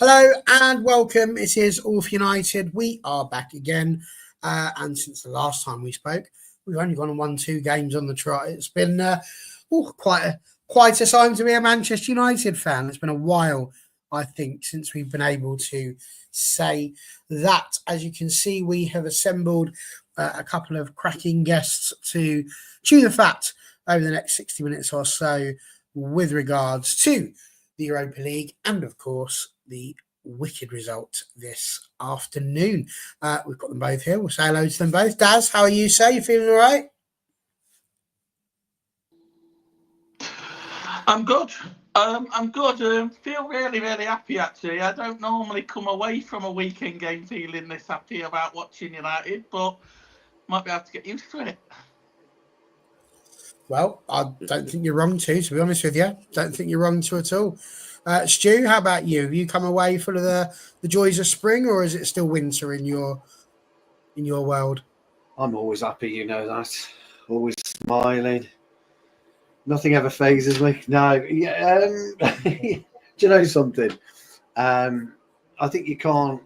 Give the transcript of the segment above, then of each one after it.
Hello and welcome. It is All for United. We are back again. And since the last time we spoke, we've only gone and won 2 games on the trot. It's been quite a time to be a Manchester United fan. It's been a while, I think, since we've been able to say that. As you can see, we have assembled a couple of cracking guests to chew the fat over the next 60 minutes or so with regards to the Europa League and, of course, the wicked result this afternoon. We've got them both here. We'll say hello to them both. Daz, how are you, sir? You feeling all right? I'm good. I'm good. Feel really, really happy, actually. I don't normally come away from a weekend game feeling this happy about watching United, but might be able to get used to it. Well, I don't think you're wrong to be honest with you. Don't think you're wrong to at all. Stu, how about you? Have you come away full of the joys of spring, or is it still winter in your world? I'm always happy, you know that. Always smiling. Nothing ever phases me. No, yeah. Do you know something? I think you can't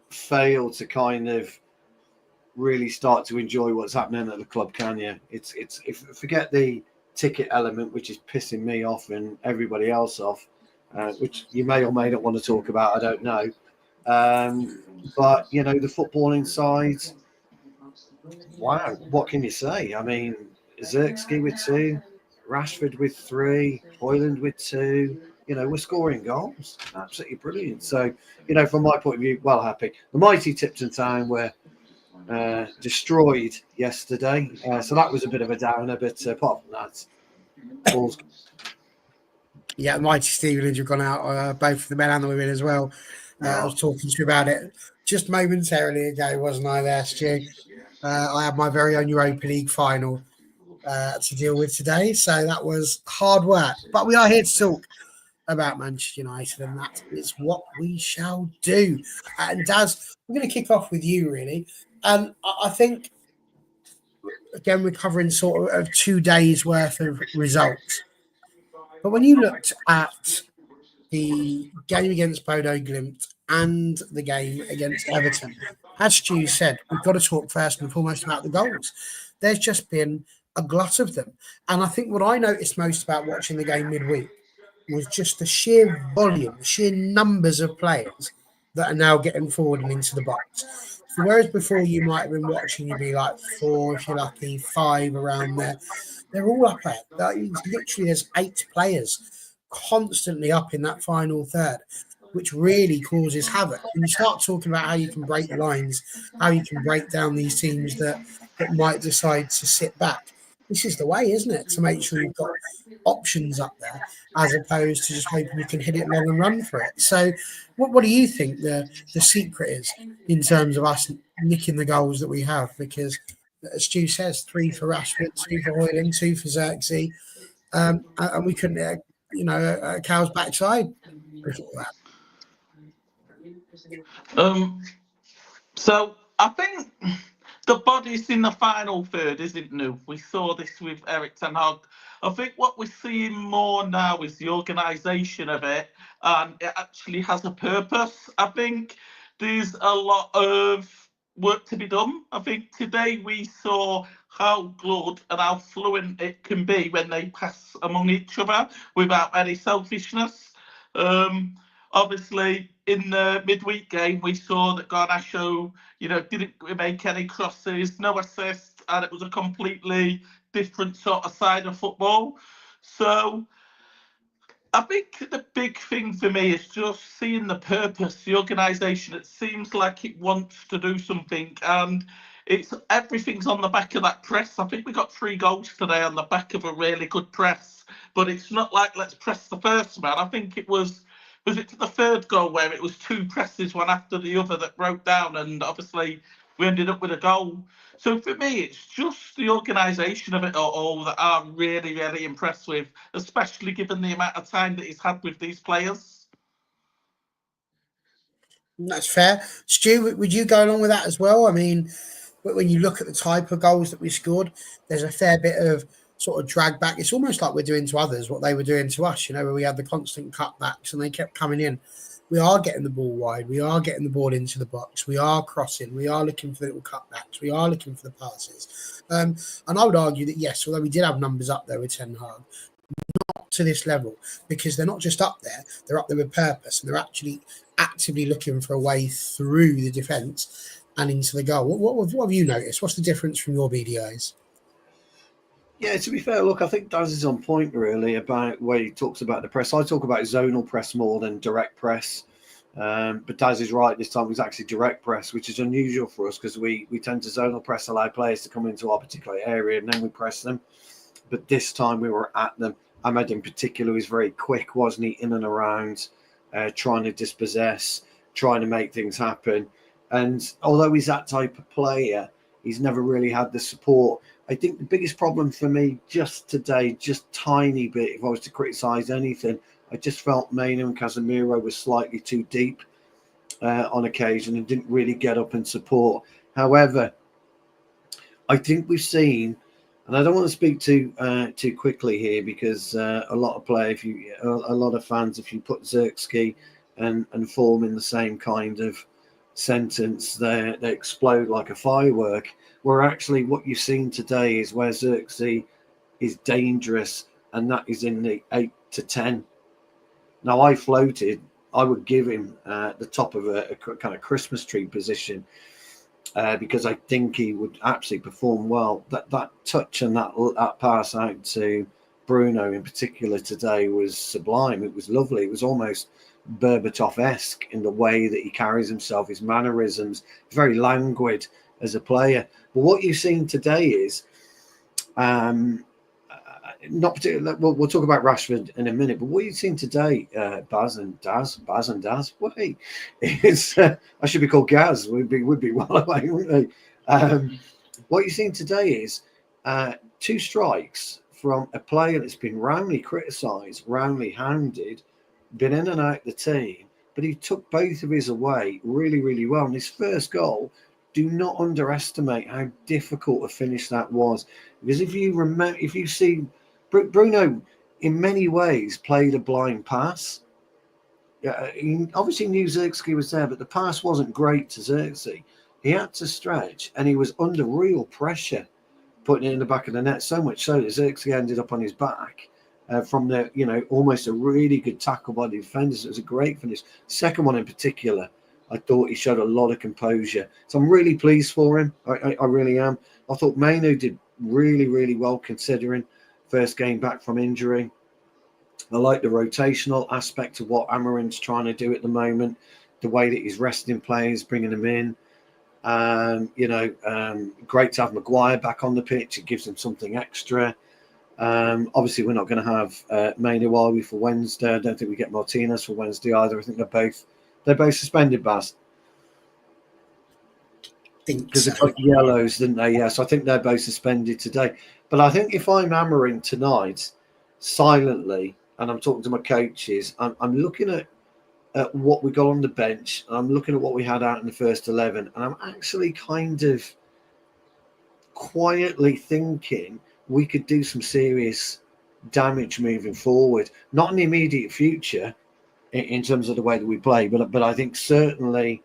fail to kind of really start to enjoy what's happening at the club, can you? It's forget the ticket element, which is pissing me off and everybody else off, which you may or may not want to talk about. I don't know. But you know, the footballing side. Wow, what can you say? I mean, Zirkzee with 2, Rashford with 3, Hoyland with 2. You know, we're scoring goals. Absolutely brilliant. So, you know, from my point of view, well happy. The mighty Tipton Town were destroyed yesterday. So that was a bit of a downer, but apart from that, all's good. Yeah, the mighty Stevenage have gone out, both for the men and the women as well. I was talking to you about it just momentarily ago, wasn't I there, Stu? I had my very own Europa League final to deal with today, so that was hard work. But we are here to talk about Manchester United, and that is what we shall do. And Daz, we're going to kick off with you, really. And I think, again, we're covering sort of 2 days' worth of results. But when you looked at the game against Bodo Glimt and the game against Everton, as Stu said, we've got to talk first and foremost about the goals. There's just been a glut of them. And I think what I noticed most about watching the game midweek was just the sheer volume, the sheer numbers of players that are now getting forward and into the box. So whereas before you might have been watching, you'd be like 4, if you're lucky, 5 around there. They're all up there. Literally, there's 8 players constantly up in that final third, which really causes havoc. When you start talking about how you can break lines, how you can break down these teams that might decide to sit back, this is the way, isn't it? To make sure you've got options up there, as opposed to just hoping you can hit it long and run for it. So what do you think the secret is in terms of us nicking the goals that we have? Because, as Stu says, 3 for Rashford, 2 for Hoyland, 2 for Zirkzee, and we couldn't, a cow's backside before that. So I think the bodies in the final third isn't new. We saw this with Erik ten Hag. I think what we're seeing more now is the organisation of it, and it actually has a purpose. I think there's a lot of work to be done. I think today we saw how good and how fluent it can be when they pass among each other without any selfishness. Obviously, in the midweek game, we saw that Garnacho, didn't make any crosses, no assists, and it was a completely different sort of side of football. So I think the big thing for me is just seeing the purpose, the organisation. It seems like it wants to do something, and everything's on the back of that press. I think we got 3 goals today on the back of a really good press, but it's not like let's press the first man. I think it was it to the 3rd goal where it was 2 presses, one after the other, that broke down, and obviously we ended up with a goal. So for me, it's just the organisation of it all that I'm really, really impressed with, especially given the amount of time that he's had with these players. That's fair. Stu, would you go along with that as well? I mean, when you look at the type of goals that we scored, there's a fair bit of sort of drag back. It's almost like we're doing to others what they were doing to us, where we had the constant cutbacks and they kept coming in. We are getting the ball wide. We are getting the ball into the box. We are crossing. We are looking for the little cutbacks. We are looking for the passes. And I would argue that, yes, although we did have numbers up there with Ten Hag, not to this level, because they're not just up there, they're up there with purpose, and they're actually actively looking for a way through the defence and into the goal. What have you noticed? What's the difference from your BDIs? Yeah, to be fair, look, I think Daz is on point really about where he talks about the press. I talk about zonal press more than direct press. But Daz is right, this time it was actually direct press, which is unusual for us because we tend to zonal press, allow players to come into our particular area and then we press them. But this time we were at them. Ahmed in particular was very quick, wasn't he, in and around, trying to dispossess, trying to make things happen. And although he's that type of player, he's never really had the support. I think the biggest problem for me just today, just tiny bit, if I was to criticise anything, I just felt Maino and Casemiro were slightly too deep on occasion and didn't really get up and support. However, I think we've seen, and I don't want to speak too quickly here because a lot of fans, if you put Xerxes and Form in the same kind of sentence, they explode like a firework. Where actually what you've seen today is where Xerxes is dangerous, and that is in the 8 to 10. Now I would give him the top of a kind of Christmas tree position because I think he would absolutely perform well. That touch and that pass out to Bruno in particular today was sublime. It was lovely. It was almost Berbatov-esque in the way that he carries himself, his mannerisms, very languid as a player. But what you've seen today is not particularly. We'll talk about Rashford in a minute, but what you've seen today, Baz and Daz. Wait, it's I should be called Gaz. We'd be well away, wouldn't we? What you've seen today is 2 strikes from a player that's been roundly criticised, roundly hounded, been in and out the team, but he took both of his away really, really well. And his first goal, do not underestimate how difficult a finish that was. Because if you see Bruno in many ways played a blind pass. Yeah, he obviously knew Xerxes was there, but the pass wasn't great to Xerxes. He had to stretch and he was under real pressure putting it in the back of the net, so much so that Xerxes ended up on his back. From the, almost a really good tackle by the defenders. It was a great finish. Second one in particular, I thought he showed a lot of composure. So I'm really pleased for him. I really am. I thought Maino did really, really well considering first game back from injury. I like the rotational aspect of what Amarin's trying to do at the moment, the way that he's resting players, bringing them in. Great to have Maguire back on the pitch. It gives them something extra. Obviously, we're not going to have Maino, are we, for Wednesday? I don't think we get Martinez for Wednesday either. I think they're both suspended, Baz. Because they got yellows, didn't they? Yes, I think they're both suspended today. But I think if I'm Amarin tonight, silently, and I'm talking to my coaches, I'm looking at what we got on the bench, and I'm looking at what we had out in the first 11, and I'm actually kind of quietly thinking we could do some serious damage moving forward. Not in the immediate future, in terms of the way that we play, but I think certainly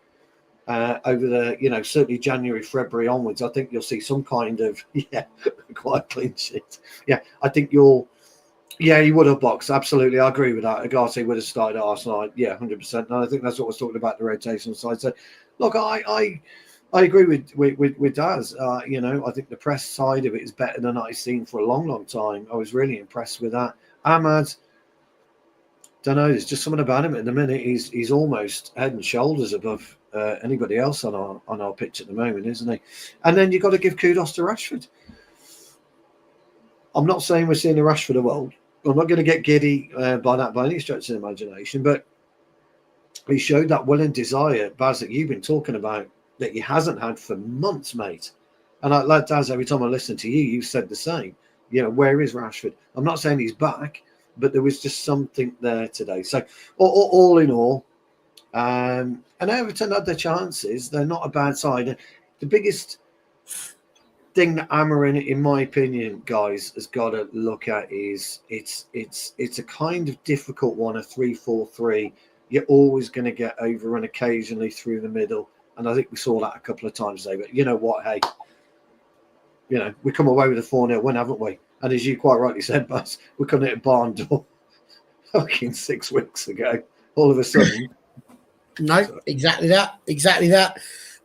over the, certainly January, February onwards, I think you'll see some kind of, quite clean sheet. Yeah, I think he would have boxed. Absolutely. I agree with that. Agate would have started at Arsenal. Yeah, 100%. And I think that's what I was talking about, the rotational side. So, look, I agree with Daz. I think the press side of it is better than I've seen for a long, long time. I was really impressed with that. Ahmad, don't know. There's just something about him at the minute. He's almost head and shoulders above anybody else on our pitch at the moment, isn't he? And then you've got to give kudos to Rashford. I'm not saying we're seeing the Rashford of old. I'm not going to get giddy by that by any stretch of the imagination, but he showed that will and desire, Baz, that you've been talking about, that he hasn't had for months, mate. And like Daz, every time I listen to you, you said the same. Where is Rashford? I'm not saying he's back, but there was just something there today. So all in all, and Everton had their chances. They're not a bad side. The biggest thing that Amarin, in my opinion, guys, has got to look at is it's a kind of difficult one, a 3-4-3. You're always going to get overrun occasionally through the middle, and I think we saw that a couple of times today. But you know what? Hey, we come away with a 4-0 win, haven't we? And as you quite rightly said, Buzz, we couldn't hit a barn door fucking 6 weeks ago. All of a sudden. No, exactly that.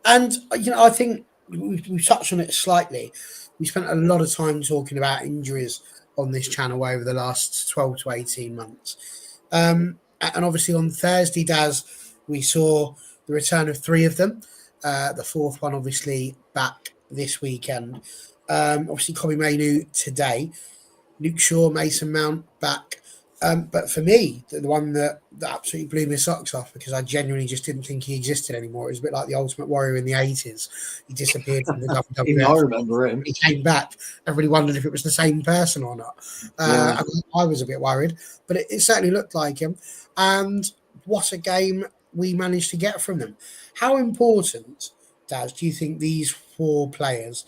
And, I think we've touched on it slightly. We spent a lot of time talking about injuries on this channel over the last 12 to 18 months. And obviously on Thursday, Daz, we saw the return of 3 of them. The 4th one, obviously, back this weekend. Obviously, Kobbie Mainoo today. Luke Shaw, Mason Mount back. But for me, the one that absolutely blew my socks off, because I genuinely just didn't think he existed anymore. It was a bit like the Ultimate Warrior in the 80s. He disappeared from the WWF. I remember him. He came back. Everybody wondered if it was the same person or not. I was a bit worried, but it certainly looked like him. And what a game we managed to get from them. How important, Daz, do you think these 4 players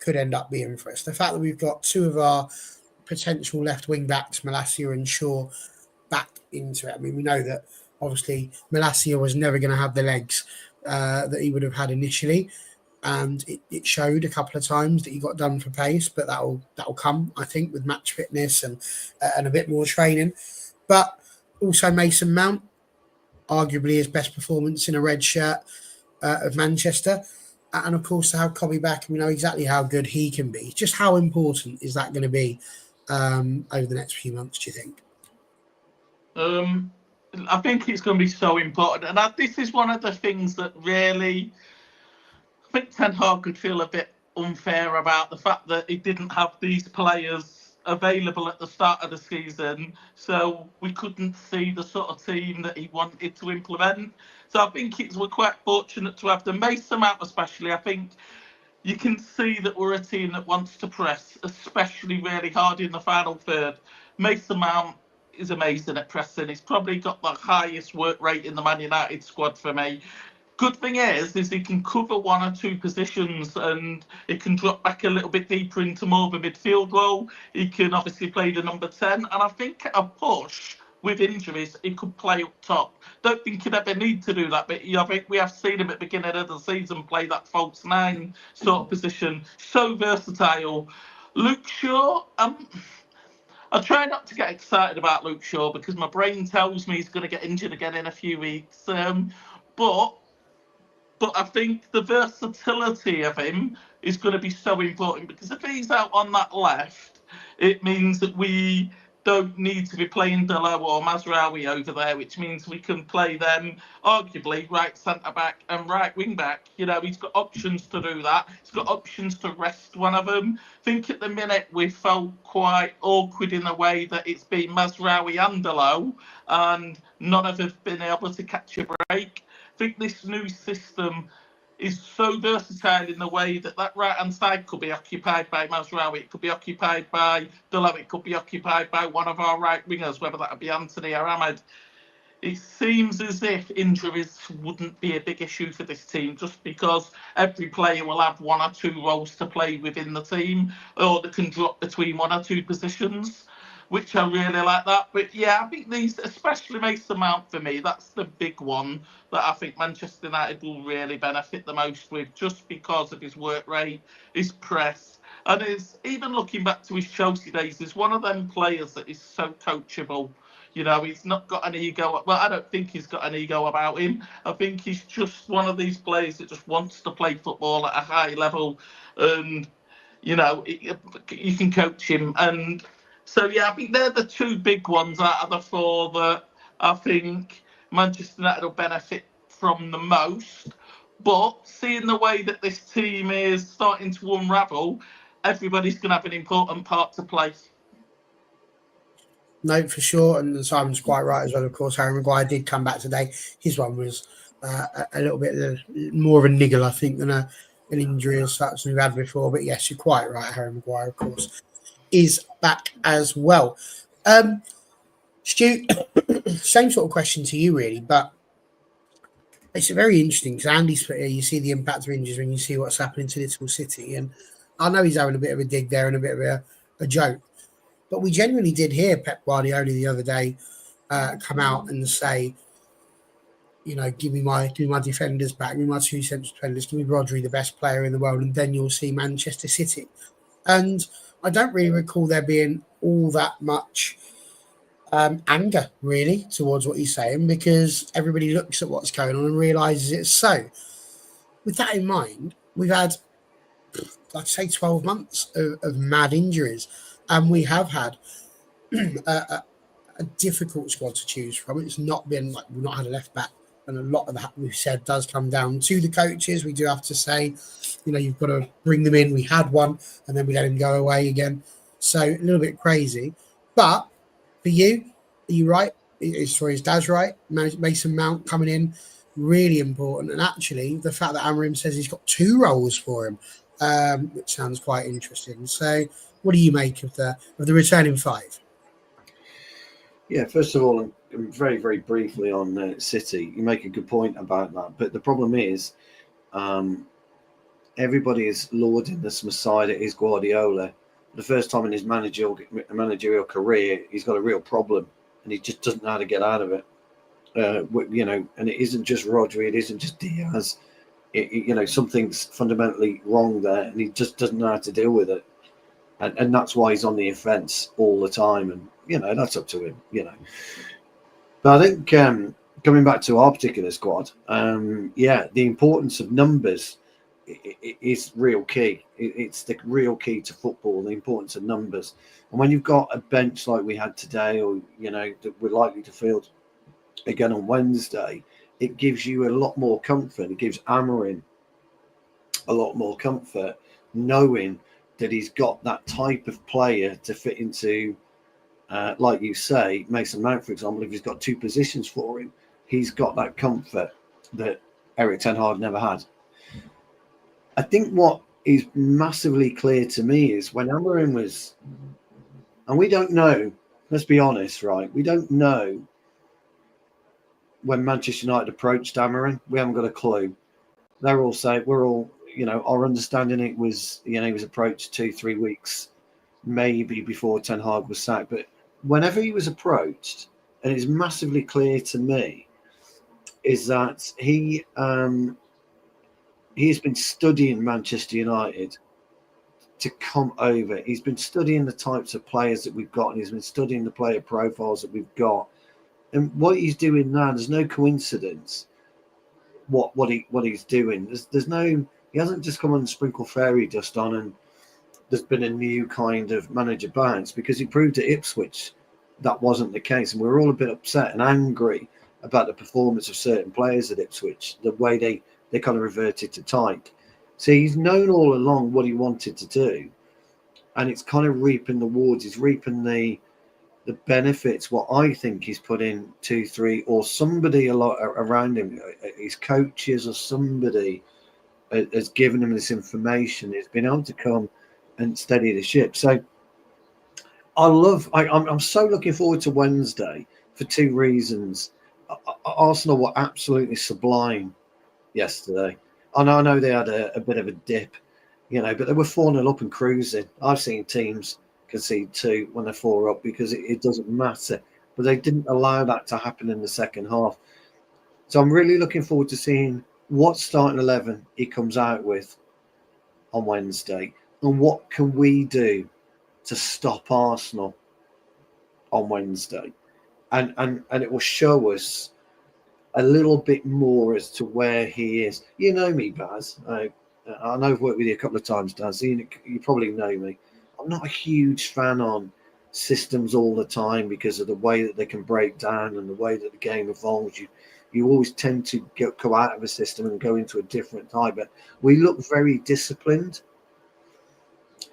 could end up being for us? The fact that we've got 2 of our potential left wing backs, Malacia and Shaw, back into it. I mean, we know that obviously Malacia was never going to have the legs that he would have had initially, and it showed a couple of times that he got done for pace, but that'll come, I think, with match fitness and a bit more training. But also Mason Mount, arguably his best performance in a red shirt of Manchester. And of course, to have Kobbie back, we know exactly how good he can be. Just how important is that going to be over the next few months, do you think? I think it's going to be so important. And this is one of the things that really, I think Ten Hag could feel a bit unfair about, the fact that he didn't have these players available at the start of the season, so we couldn't see the sort of team that he wanted to implement. So I think we're quite fortunate to have them. Mason Mount especially, I think you can see that we're a team that wants to press, especially really hard in the final third. Mason Mount is amazing at pressing. He's probably got the highest work rate in the Man United squad for me. Good thing is he can cover 1 or 2 positions, and he can drop back a little bit deeper into more of a midfield role. He can obviously play the number 10, and I think a push with injuries, he could play up top. Don't think he'd ever need to do that, but I think we have seen him at the beginning of the season play that false 9 sort of position. So versatile. Luke Shaw, I try not to get excited about Luke Shaw because my brain tells me he's going to get injured again in a few weeks. But I think the versatility of him is going to be so important, because if he's out on that left, it means that we don't need to be playing Delo or Mazraoui over there, which means we can play them arguably right centre back and right wing back. He's got options to do that. He's got options to rest one of them. I think at the minute we felt quite awkward in the way that it's been Mazraoui and Delo, and none of them have been able to catch a break. I think this new system is so versatile in the way that right-hand side could be occupied by Mazraoui, it could be occupied by Delo, it could be occupied by one of our right wingers, whether that would be Anthony or Ahmed. It seems as if injuries wouldn't be a big issue for this team, just because every player will have 1 or 2 roles to play within the team, or they can drop between 1 or 2 positions, which I really like that. But yeah, I think these, especially Mason Mount for me, that's the big one that I think Manchester United will really benefit the most with, just because of his work rate, his press, and even looking back to his Chelsea days, he's one of them players that is so coachable. He's not got an ego. Well, I don't think he's got an ego about him. I think he's just one of these players that just wants to play football at a high level, and you can coach him. And so, yeah, I think they're the 2 big ones out of the 4 that I think Manchester United will benefit from the most. But seeing the way that this team is starting to unravel, everybody's going to have an important part to play. No, for sure. And Simon's quite right as well. Of course, Harry Maguire did come back today. His one was a little bit more of a niggle, I think, than an injury as such we've had before. But yes, you're quite right. Harry Maguire, of course, is back as well. Stu, same sort of question to you, really, but it's very interesting because Andy's put here, you see the impact of injuries when you see what's happening to Little City. And I know he's having a bit of a dig there and a bit of a joke, but we genuinely did hear Pep Guardiola the other day come out and say, give me my defenders back, give me my two central defenders, give me Rodri, the best player in the world, and then you'll see Manchester City. And I don't really recall there being all that much anger, really, towards what he's saying, because everybody looks at what's going on and realises it's so. With that in mind, we've had, I'd say, 12 months of mad injuries, and we have had a difficult squad to choose from. It's not been like we've not had a left back, and a lot of that we've said does come down to the coaches. We do have to say, you've got to bring them in. We had one, and then we let him go away again. So a little bit crazy. But for you, are you right? His dad's right. Mason Mount coming in, really important. And actually, the fact that Amorim says he's got 2 roles for him, which sounds quite interesting. So, what do you make of the returning 5? Yeah, first of all, very, very briefly on City, you make a good point about that. But the problem is, everybody is lauding this Messiah that is Guardiola. For the first time in his managerial career, he's got a real problem, and he just doesn't know how to get out of it. And it isn't just Rodri, it isn't just Diaz. Something's fundamentally wrong there, and he just doesn't know how to deal with it. And that's why he's on the offence all the time. And, that's up to him, But I think coming back to our particular squad, the importance of numbers is real key. It's the real key to football, the importance of numbers. And when you've got a bench like we had today, or, that we're likely to field again on Wednesday, it gives you a lot more comfort. It gives Amorim a lot more comfort knowing that he's got that type of player to fit into, like you say, Mason Mount, for example. If he's got 2 positions for him, he's got that comfort that Erik ten Hag never had. I think what is massively clear to me is when Amorim was, and we don't know, let's be honest, right? We don't know when Manchester United approached Amorim. We haven't got a clue. They're all saying, our understanding it was, he was approached 2-3 weeks maybe before Ten Hag was sacked. But whenever he was approached, and it's massively clear to me, is that he has been studying Manchester United to come over. He's been studying the types of players that we've got, and he's been studying the player profiles that we've got. And what he's doing now, there's no coincidence. What he's doing, he hasn't just come and sprinkled fairy dust on, and there's been a new kind of manager bounce, because he proved at Ipswich that wasn't the case, and we were all a bit upset and angry about the performance of certain players at Ipswich, the way they kind of reverted to type. So he's known all along what he wanted to do, and it's kind of reaping the rewards. He's reaping the benefits. What I think he's put in 2-3, or somebody a lot around him, his coaches or somebody has given him this information. He's been able to come and steady the ship. So I'm so looking forward to Wednesday for 2 reasons. Arsenal were absolutely sublime yesterday. I know they had a bit of a dip, but they were 4-0 up and cruising. I've seen teams concede 2 when they're 4 up because it doesn't matter. But they didn't allow that to happen in the second half. So I'm really looking forward to seeing what starting 11 he comes out with on Wednesday, and what can we do to stop Arsenal on Wednesday. And it will show us a little bit more as to where he is. You know me, Baz. I know I've worked with you a couple of times, Daz. You probably know me. I'm not a huge fan on systems all the time because of the way that they can break down and the way that the game evolves. You always tend to go out of a system and go into a different type. But we look very disciplined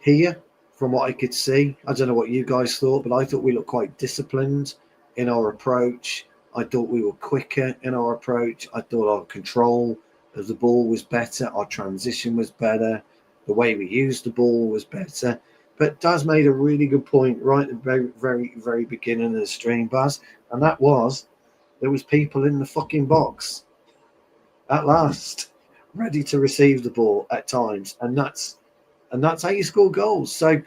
here from what I could see. I don't know what you guys thought, but I thought we looked quite disciplined in our approach. I thought we were quicker in our approach. I thought our control of the ball was better. Our transition was better. The way we used the ball was better. But Daz made a really good point right at the very, very, very beginning of the stream, Baz, and that was there was people in the fucking box at last, ready to receive the ball at times, and that's and that's how you score goals. So,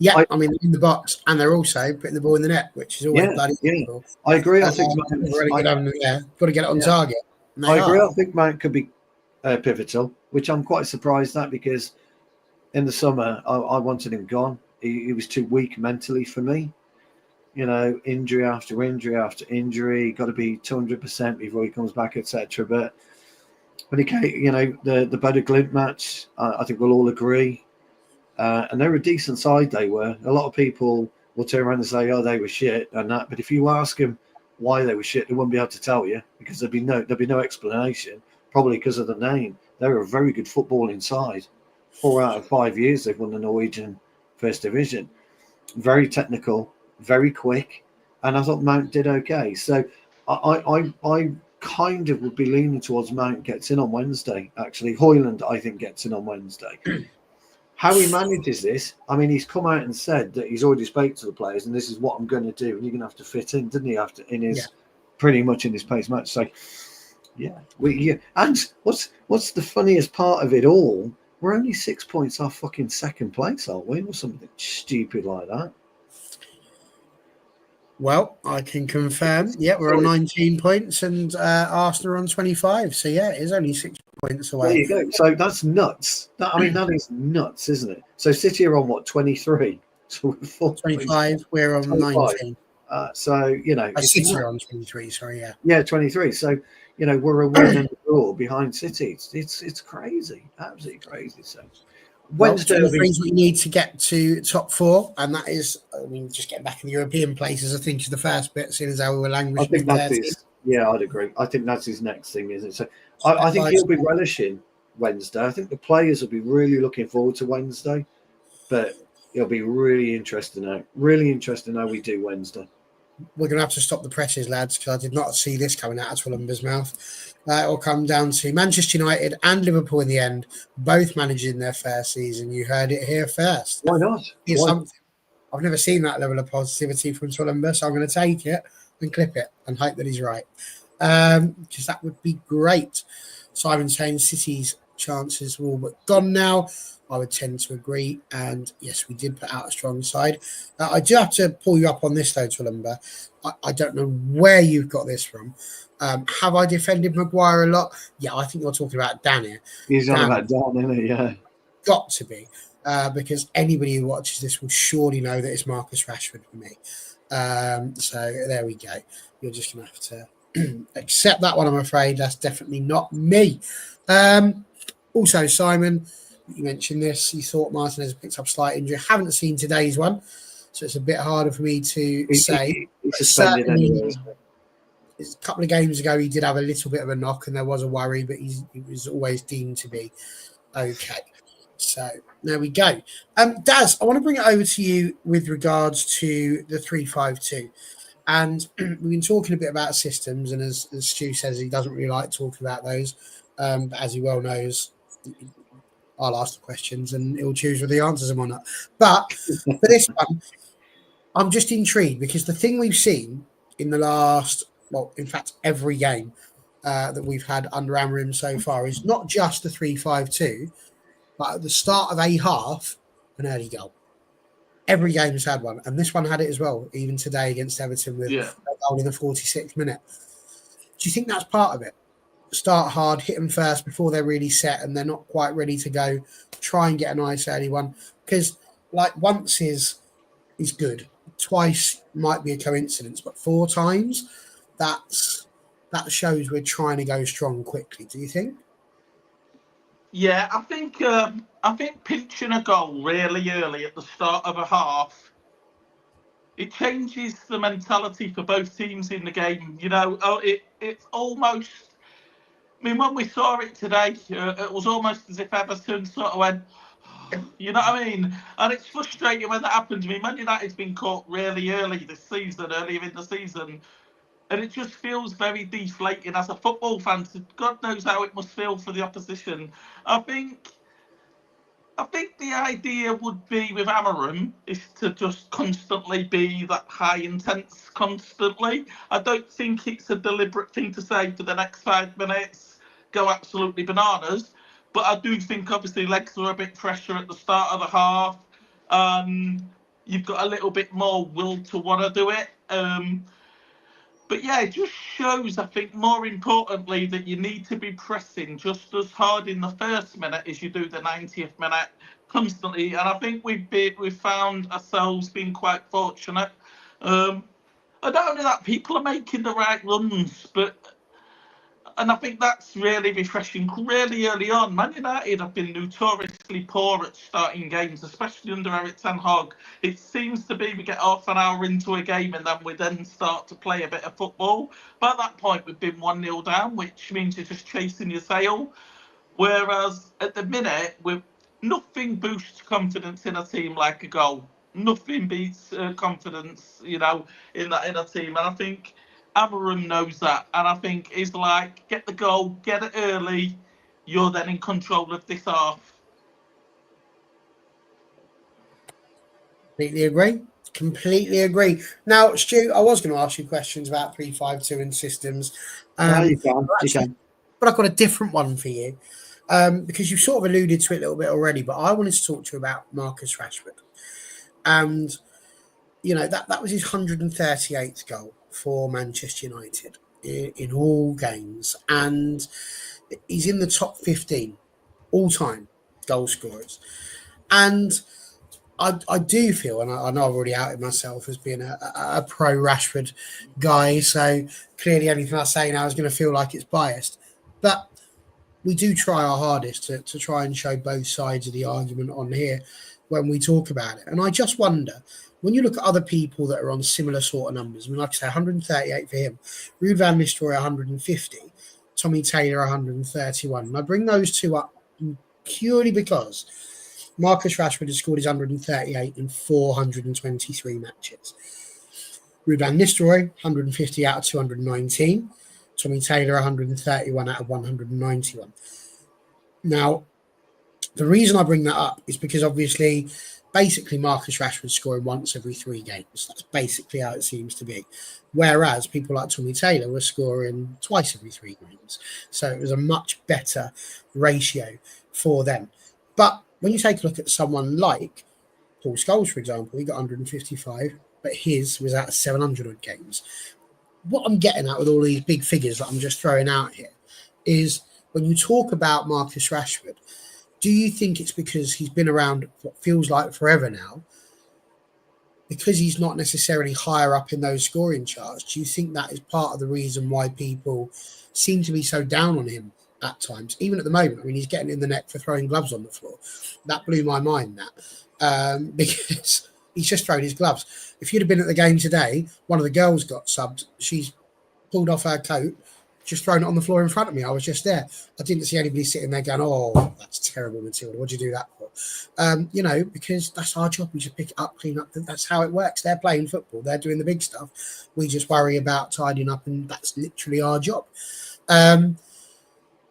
yeah, I mean, in the box, and they're also putting the ball in the net, which is always bloody difficult. I agree. I think really good on there. Got to get it on target. And I agree. I think Mount could be pivotal, which I'm quite surprised at, because in the summer I wanted him gone. He was too weak mentally for me. You know, injury after injury after injury. Got to be 200% before he comes back, etc. But when he came, you know, the Bodo Glimt match, I think we'll all agree. And they were a decent side. They were. A lot of people will turn around and say, "Oh, they were shit," and that. But if you ask them why they were shit, they wouldn't be able to tell you, because there'd be no explanation. Probably because of the name. They were a very good footballing side. 4 out of 5 years they've won the Norwegian First Division. Very technical, very quick, and I thought Mount did okay. So I kind of would be leaning towards Mount gets in on Wednesday. Actually, Hoyland I think gets in on Wednesday. How he manages this, I mean, he's come out and said that he's already spoke to the players, and this is what I'm going to do, and you're going to have to fit in, didn't he? Pretty much in his pace match. So, and what's the funniest part of it all? We're only 6 points off fucking second place, aren't we, or something stupid like that? Well, I can confirm. Yeah, we're on 19 points, and Arsenal are on 25. So yeah, it is only 6 points away. There you go. So that's nuts. That is nuts, isn't it? So City are on what, 23? So we're 25. We're on 19. So you know, City are on 23. Sorry, yeah. Yeah, 23. So you know, we're a win and a draw behind City. It's crazy, absolutely crazy. So Wednesday, the things we need to get to top 4, and that is, I mean, just getting back in the European places, I think, is the first bit, seeing as how we were languishing. I'd agree. I think that's his next thing, isn't it? So I think he'll be relishing Wednesday. I think the players will be really looking forward to Wednesday, but it'll be really interesting how we do Wednesday. We're going to have to stop the presses, lads, because I did not see this coming out of Tulumba's mouth. It will come down to Manchester United and Liverpool in the end, both managing their first season. You heard it here first. Why not? I've never seen that level of positivity from Tulumba, so I'm going to take it and clip it and hope that he's right, because that would be great. Simon saying City's chances are all but gone now. I would tend to agree, and yes, we did put out a strong side. I do have to pull you up on this though, Tulumba. I don't know where you've got this from. Have I defended Maguire a lot? Yeah, I think you're talking about Dan here. He's on about Dan, isn't he? Yeah. Got to be, because anybody who watches this will surely know that it's Marcus Rashford for me. So there we go. You're just going to have to accept that one, I'm afraid. That's definitely not me. Also, Simon, you mentioned this. You thought Martinez picked up slight injury. I haven't seen today's one, so it's a bit harder for me to say. He's suspended anyway. A couple of games ago, he did have a little bit of a knock, and there was a worry, but he was always deemed to be okay. So there we go. Daz, I want to bring it over to you with regards to the 3-5-2. And we've been talking a bit about systems, and as Stu says, he doesn't really like talking about those. But as he well knows, I'll ask the questions and he'll choose whether he answers them or not. But for this one, I'm just intrigued, because the thing we've seen in the last, well, in fact, every game that we've had under Amorim so far is not just the 3-5-2, but at the start of a half, an early goal. Every game has had one, and this one had it as well, even today against Everton with a goal in the 46th minute. Do you think that's part of it? Start hard, hit them first before they're really set and they're not quite ready to go. Try and get a nice early one, because like once is good, twice might be a coincidence, but 4 times that shows we're trying to go strong quickly. Do you think? Yeah, I think pinching a goal really early at the start of a half, it changes the mentality for both teams in the game. You know, it's almost. I mean, when we saw it today, it was almost as if Everton sort of went, you know what I mean? And it's frustrating when that happens. I mean, Man United's been caught really earlier in the season, and it just feels very deflating as a football fan. So God knows how it must feel for the opposition. I think the idea would be with Amorim is to just constantly be that high intense constantly. I don't think it's a deliberate thing to say for the next 5 minutes, go absolutely bananas. But I do think obviously legs are a bit fresher at the start of the half. You've got a little bit more will to want to do it. But yeah, it just shows, I think, more importantly, that you need to be pressing just as hard in the first minute as you do the 90th minute constantly. And I think we've found ourselves being quite fortunate. And not only that, people are making the right runs, and I think that's really refreshing. Really early on, Man United have been notoriously poor at starting games, especially under Eric Ten Hag. It seems to be we get half an hour into a game and then we then start to play a bit of football. By that point, we've been 1-0 down, which means you're just chasing your tail. Whereas at the minute, nothing boosts confidence in a team like a goal. Nothing beats confidence, in a team. And I think Amarim knows that. And I think he's like, get the goal, get it early. You're then in control of this half. Completely agree. Now, Stu, I was going to ask you questions about 3-5-2 and systems. No, you can. But I've got a different one for you. Because you've sort of alluded to it a little bit already, but I wanted to talk to you about Marcus Rashford. And, that was his 138th goal for Manchester United in all games. And he's in the top 15 all-time goal scorers. And I do feel, and I know I've already outed myself as being a pro Rashford guy, so clearly anything I say now is going to feel like it's biased. But we do try our hardest to try and show both sides of the argument on here when we talk about it. And I just wonder, when you look at other people that are on similar sort of numbers, I mean, like I say, 138 for him, Ruud van Nistelrooy 150, Tommy Taylor 131. And I bring those two up purely because Marcus Rashford has scored his 138 in 423 matches. Ruud van Nistelrooy, 150 out of 219. Tommy Taylor, 131 out of 191. Now, the reason I bring that up is because obviously, basically, Marcus Rashford's scoring once every 3 games. That's basically how it seems to be. Whereas people like Tommy Taylor were scoring twice every 3 games. So it was a much better ratio for them. But when you take a look at someone like Paul Scholes, for example, he got 155, but his was out of 700 odd games. What I'm getting at with all these big figures that I'm just throwing out here is when you talk about Marcus Rashford, do you think it's because he's been around what feels like forever now, because he's not necessarily higher up in those scoring charts? Do you think that is part of the reason why people seem to be so down on him at times, even at the moment? I mean, he's getting in the neck for throwing gloves on the floor. That blew my mind, because he's just thrown his gloves. If you'd have been at the game today, one of the girls got subbed. She's pulled off her coat, just thrown it on the floor in front of me. I was just there. I didn't see anybody sitting there going, "Oh, that's terrible, Matilda. What'd you do that for?" Because that's our job. We just pick it up, clean up. That's how it works. They're playing football. They're doing the big stuff. We just worry about tidying up, and that's literally our job.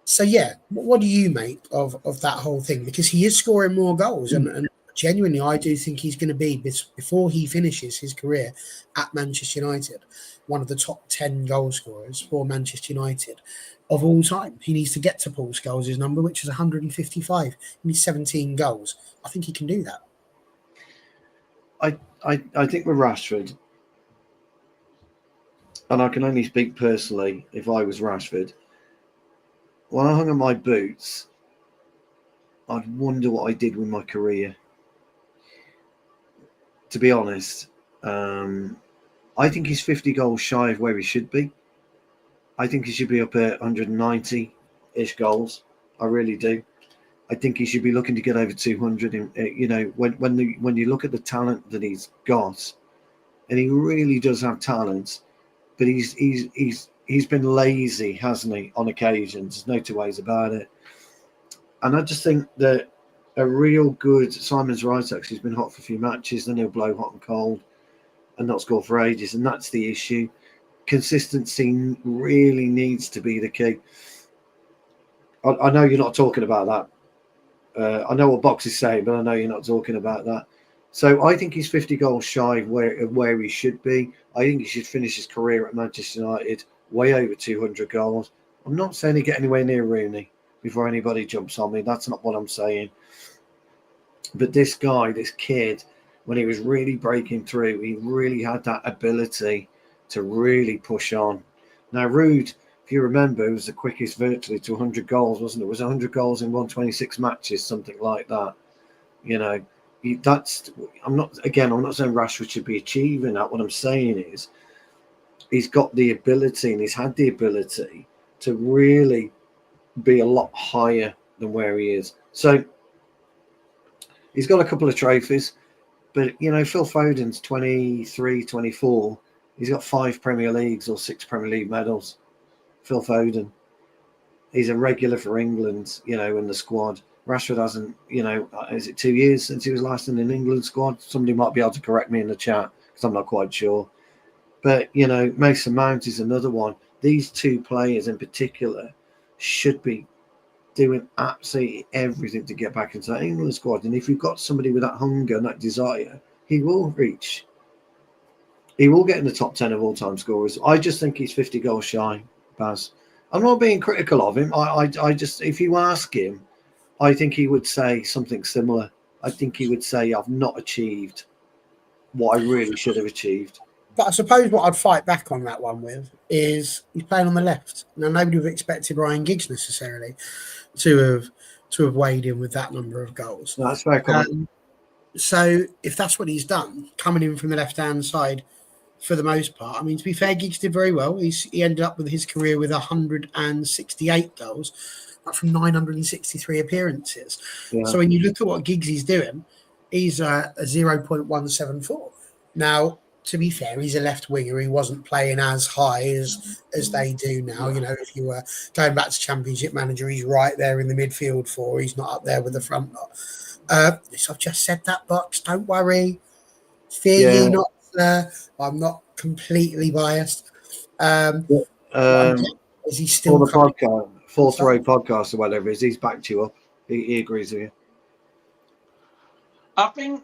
So, yeah, what do you make of that whole thing? Because he is scoring more goals, and genuinely, I do think he's going to be, before he finishes his career at Manchester United, one of the top 10 goal scorers for Manchester United of all time. He needs to get to Paul Scholes' number, which is 155. He needs 17 goals. I think he can do that. I think with Rashford, and I can only speak personally, if I was Rashford, when I hung on my boots, I'd wonder what I did with my career. To be honest, I think he's 50 goals shy of where he should be. I think he should be up at 190-ish goals. I really do. I think he should be looking to get over 200. When you look at the talent that he's got, and he really does have talent, but he's been lazy, hasn't he, on occasions? There's no two ways about it. And I just think that a real good Simon's right, actually, he's been hot for a few matches, then he'll blow hot and cold and not score for ages, and that's the issue. Consistency really needs to be the key. I know you're not talking about that. I know what Box is saying, but I know you're not talking about that. So I think he's 50 goals shy of where he should be. I think he should finish his career at Manchester United way over 200 goals. I'm not saying he'll get anywhere near Rooney. before anybody jumps on me. That's not what I'm saying. But this guy, this kid, when he was really breaking through, he really had that ability to really push on. Now, Rude, if you remember, was the quickest virtually to 100 goals, wasn't it? It was 100 goals in 126 matches, something like that. You know, I'm not saying Rashford should be achieving that. What I'm saying is he's got the ability and he's had the ability to really be a lot higher than where he is. So he's got a couple of trophies, but, Phil Foden's 23, 24. He's got 5 Premier Leagues or 6 Premier League medals. Phil Foden. He's a regular for England, in the squad. Rashford hasn't, is it 2 years since he was last in an England squad? Somebody might be able to correct me in the chat because I'm not quite sure. But, Mason Mount is another one. These 2 players in particular should be doing absolutely everything to get back into that England squad. And if you've got somebody with that hunger and that desire, he will get in the top 10 of all-time scorers. I just think he's 50 goals shy, Baz. I'm not being critical of him. I just, if you ask him, I think he would say something similar. I think he would say, I've not achieved what I really should have achieved. But I suppose what I'd fight back on that one with is he's playing on the left. Now, nobody would have expected Ryan Giggs necessarily to have weighed in with that number of goals. No, that's very common. So if that's what he's done, coming in from the left-hand side for the most part, I mean, to be fair, Giggs did very well. He ended up with his career with 168 goals, from 963 appearances. Yeah. So when you look at what Giggs is doing, he's a 0.174. Now, to be fair, he's a left winger. He wasn't playing as high as they do now. If you were going back to Championship Manager, he's right there in the midfield for. He's not up there with the front lot. So I've just said that, Bucks. Don't worry. Fear ye not, sir. I'm not completely biased. Is he still for the podcast? Fourth Row podcast or whatever it is, he's backed you up. He agrees with you. I think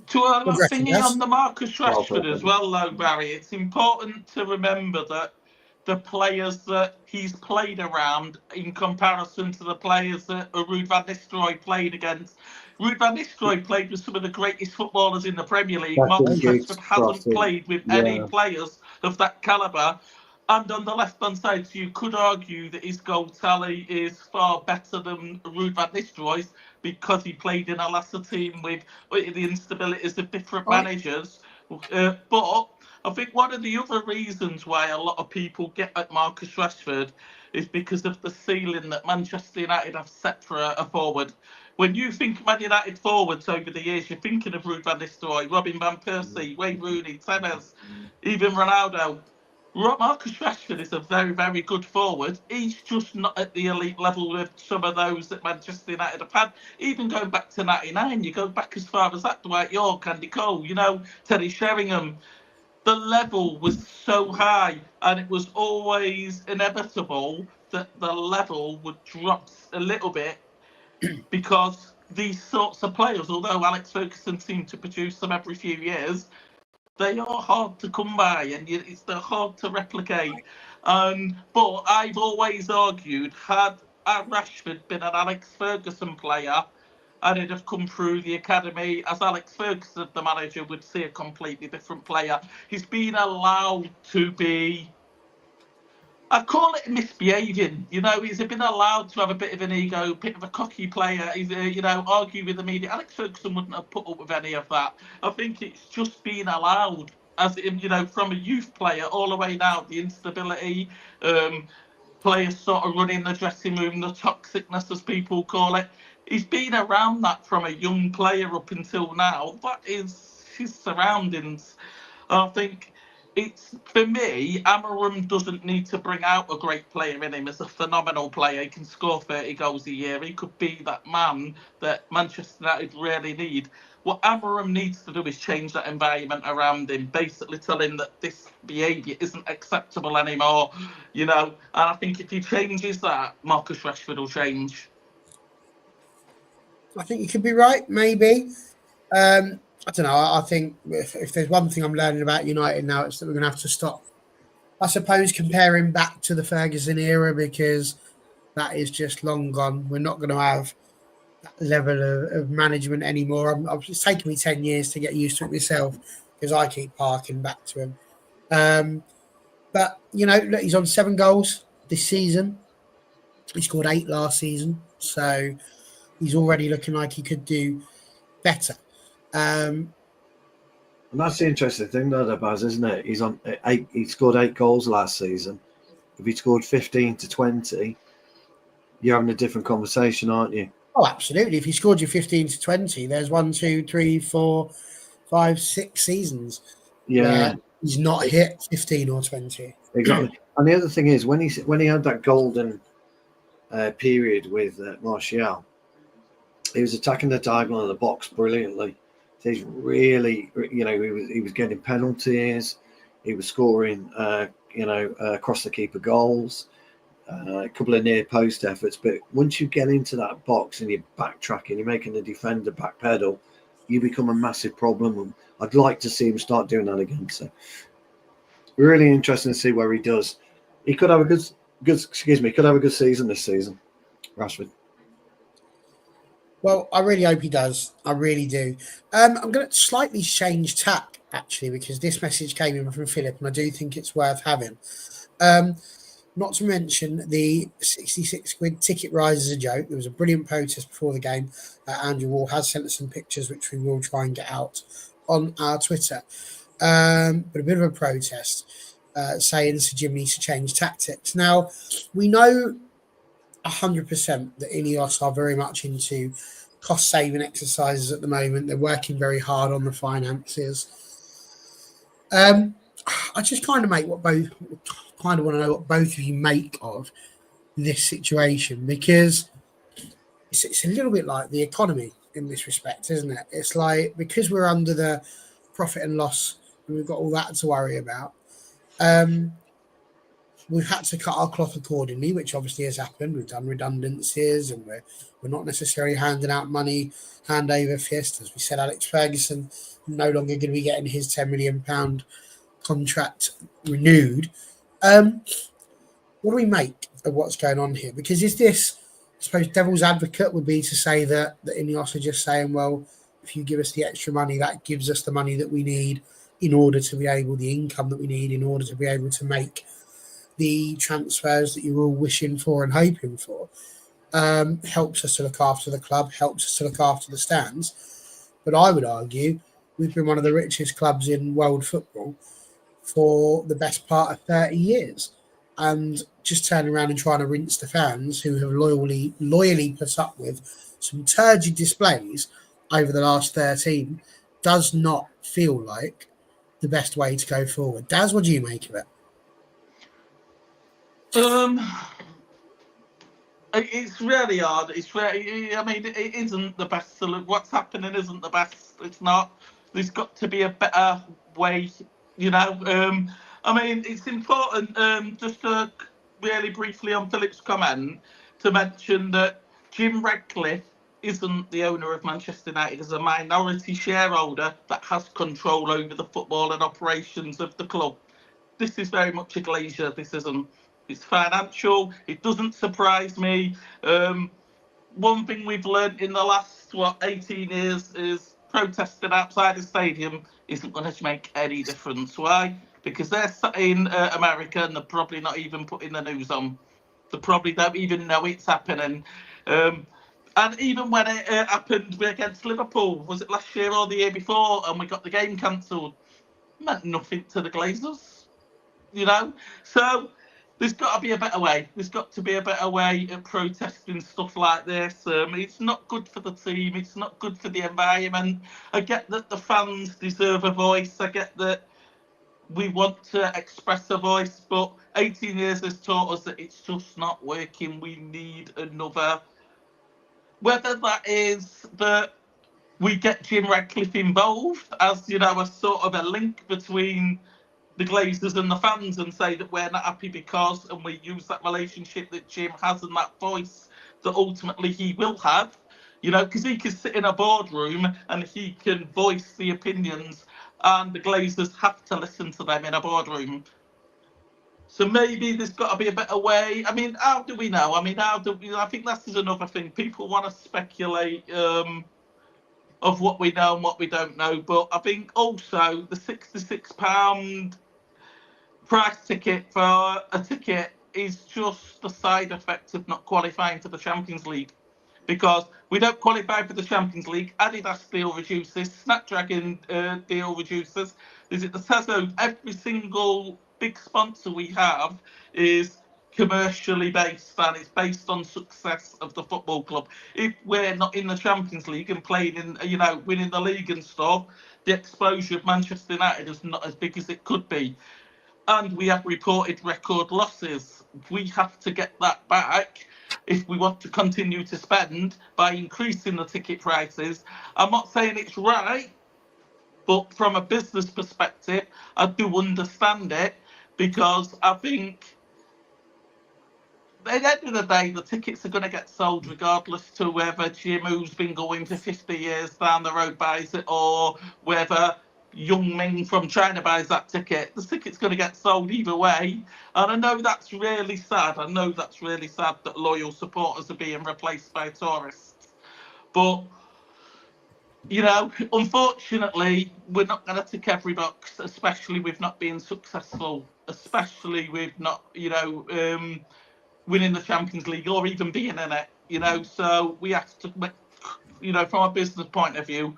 to a thingy on the Marcus Rashford as well, though, Barry, it's important to remember that the players that he's played around in comparison to the players that Ruud van Nistelrooy played against. Ruud van Nistelrooy played with some of the greatest footballers in the Premier League. Marcus Rashford hasn't played with any players of that calibre. And on the left-hand side, so you could argue that his goal tally is far better than Ruud van Nistelrooy's because he played in a lesser team with the instabilities of different managers. But I think one of the other reasons why a lot of people get at Marcus Rashford is because of the ceiling that Manchester United have set for a forward. When you think of Man United forwards over the years, you're thinking of Ruud van Nistelrooy, Robin van Persie, Wayne Rooney, Tevez, even Ronaldo. Marcus Rashford is a very, very good forward. He's just not at the elite level with some of those that Manchester United have had. Even going back to 99, you go back as far as that, Dwight York, Andy Cole, Terry Sheringham. The level was so high, and it was always inevitable that the level would drop a little bit because these sorts of players, although Alex Ferguson seemed to produce them every few years, they are hard to come by and they're hard to replicate. But I've always argued, had Rashford been an Alex Ferguson player and it'd have come through the academy, as Alex Ferguson, the manager, would see a completely different player. He's been allowed to be, I call it misbehaving. He's been allowed to have a bit of an ego, a bit of a cocky player. He's, argue with the media. Alex Ferguson wouldn't have put up with any of that. I think it's just been allowed, as from a youth player all the way now, the instability, players sort of running the dressing room, the toxicness, as people call it. He's been around that from a young player up until now. That is his surroundings. I think it's, for me, Amarim doesn't need to bring out a great player in him. As a phenomenal player. He can score 30 goals a year. He could be that man that Manchester United really need. What Amarim needs to do is change that environment around him, basically tell him that this behaviour isn't acceptable anymore, And I think if he changes that, Marcus Rashford will change. I think you could be right, maybe. I don't know. I think if there's one thing I'm learning about United now, it's that we're going to have to stop, I suppose, comparing back to the Ferguson era, because that is just long gone. We're not going to have that level of management anymore. It's taken me 10 years to get used to it myself because I keep harking back to him. But, look, he's on 7 goals this season. He scored 8 last season. So he's already looking like he could do better. And that's the interesting thing, though, Baz, isn't it? He's on 8. He scored 8 goals last season. If he scored 15 to 20, you're having a different conversation, aren't you? Oh, absolutely. If he scored you 15 to 20, there's 1, 2, 3, 4, 5, 6 seasons where he's not hit 15 or 20. Exactly. And the other thing is, when he had that golden period with Martial, he was attacking the diagonal of the box brilliantly. So he's really, he was getting penalties. He was scoring, across the keeper goals, a couple of near post efforts. But once you get into that box and you're backtracking, you're making the defender backpedal, you become a massive problem. And I'd like to see him start doing that again. So really interesting to see where he does. He could have a could have a good season this season, Rashford. Well, I really hope he does. I really do. I'm going to slightly change tack, actually, because this message came in from Philip, and I do think it's worth having. Not to mention the 66 quid ticket rise as a joke. There was a brilliant protest before the game. Andrew Wall has sent us some pictures, which we will try and get out on our Twitter. But a bit of a protest saying Sir Jim needs to change tactics. Now, we know 100% that Ineos are very much into cost-saving exercises at the moment. They're working very hard on the finances. I just kind of want to know what both of you make of this situation, because it's a little bit like the economy in this respect, isn't it? It's like, because we're under the profit and loss and we've got all that to worry about, we've had to cut our cloth accordingly, which obviously has happened. We've done redundancies, and we're not necessarily handing out money hand over fist. As we said, Alex Ferguson no longer going to be getting his £10 million contract renewed. What do we make of what's going on here? Because is this, I suppose, devil's advocate would be to say that Ineos are just saying, well, if you give us the extra money, that gives us the money that we need in order to be able, the income that we need in order to be able to make the transfers that you're all wishing for and hoping for. Helps us to look after the club, helps us to look after the stands. But I would argue we've been one of the richest clubs in world football for the best part of 30 years. And just turning around and trying to rinse the fans who have loyally put up with some turgid displays over the last 13 does not feel like the best way to go forward. Daz, what do you make of it? It's really hard. It isn't the best. What's happening isn't the best. It's not. There's got to be a better way, it's important, just to really briefly on Philip's comment, to mention that Jim Ratcliffe isn't the owner of Manchester United. As a minority shareholder that has control over the football and operations of the club. This is very much a Glazier. This isn't. It's financial. It doesn't surprise me. One thing we've learned in the last 18 years is protesting outside the stadium isn't going to make any difference. Why? Because they're sat in America and they're probably not even putting the news on. They probably don't even know it's happening. And even when it happened against Liverpool, was it last year or the year before, and we got the game cancelled, meant nothing to the Glazers, So there's got to be a better way. There's got to be a better way of protesting stuff like this. It's not good for the team. It's not good for the environment. I get that the fans deserve a voice. I get that we want to express a voice, but 18 years has taught us that it's just not working. We need another. Whether that is that we get Jim Ratcliffe involved as, a sort of a link between the Glazers and the fans, and say that we're not happy because, and we use that relationship that Jim has and that voice that ultimately he will have, because he can sit in a boardroom and he can voice the opinions, and the Glazers have to listen to them in a boardroom. So maybe there's got to be a better way. I mean, how do we know? I mean, I think that's another thing. People want to speculate of what we know and what we don't know. But I think also the £66 price ticket for a ticket is just a side effect of not qualifying for the Champions League. Because we don't qualify for the Champions League, Adidas deal reduces, Snapdragon deal reduces. Is it the Tezos? Every single big sponsor we have is commercially based, and it's based on success of the football club. If we're not in the Champions League and playing in, winning the league and stuff, the exposure of Manchester United is not as big as it could be. And we have reported record losses. We have to get that back if we want to continue to spend by increasing the ticket prices. I'm not saying it's right, but from a business perspective, I do understand it, because I think at the end of the day, the tickets are going to get sold regardless to whether Jim, who's been going for 50 years down the road, buys it, or whether Young Ming from China buys that ticket. The ticket's going to get sold either way. And I know that's really sad. I know that's really sad that loyal supporters are being replaced by tourists. But, unfortunately, we're not going to tick every box, especially with not being successful, especially with not, winning the Champions League or even being in it, so we have to, from a business point of view,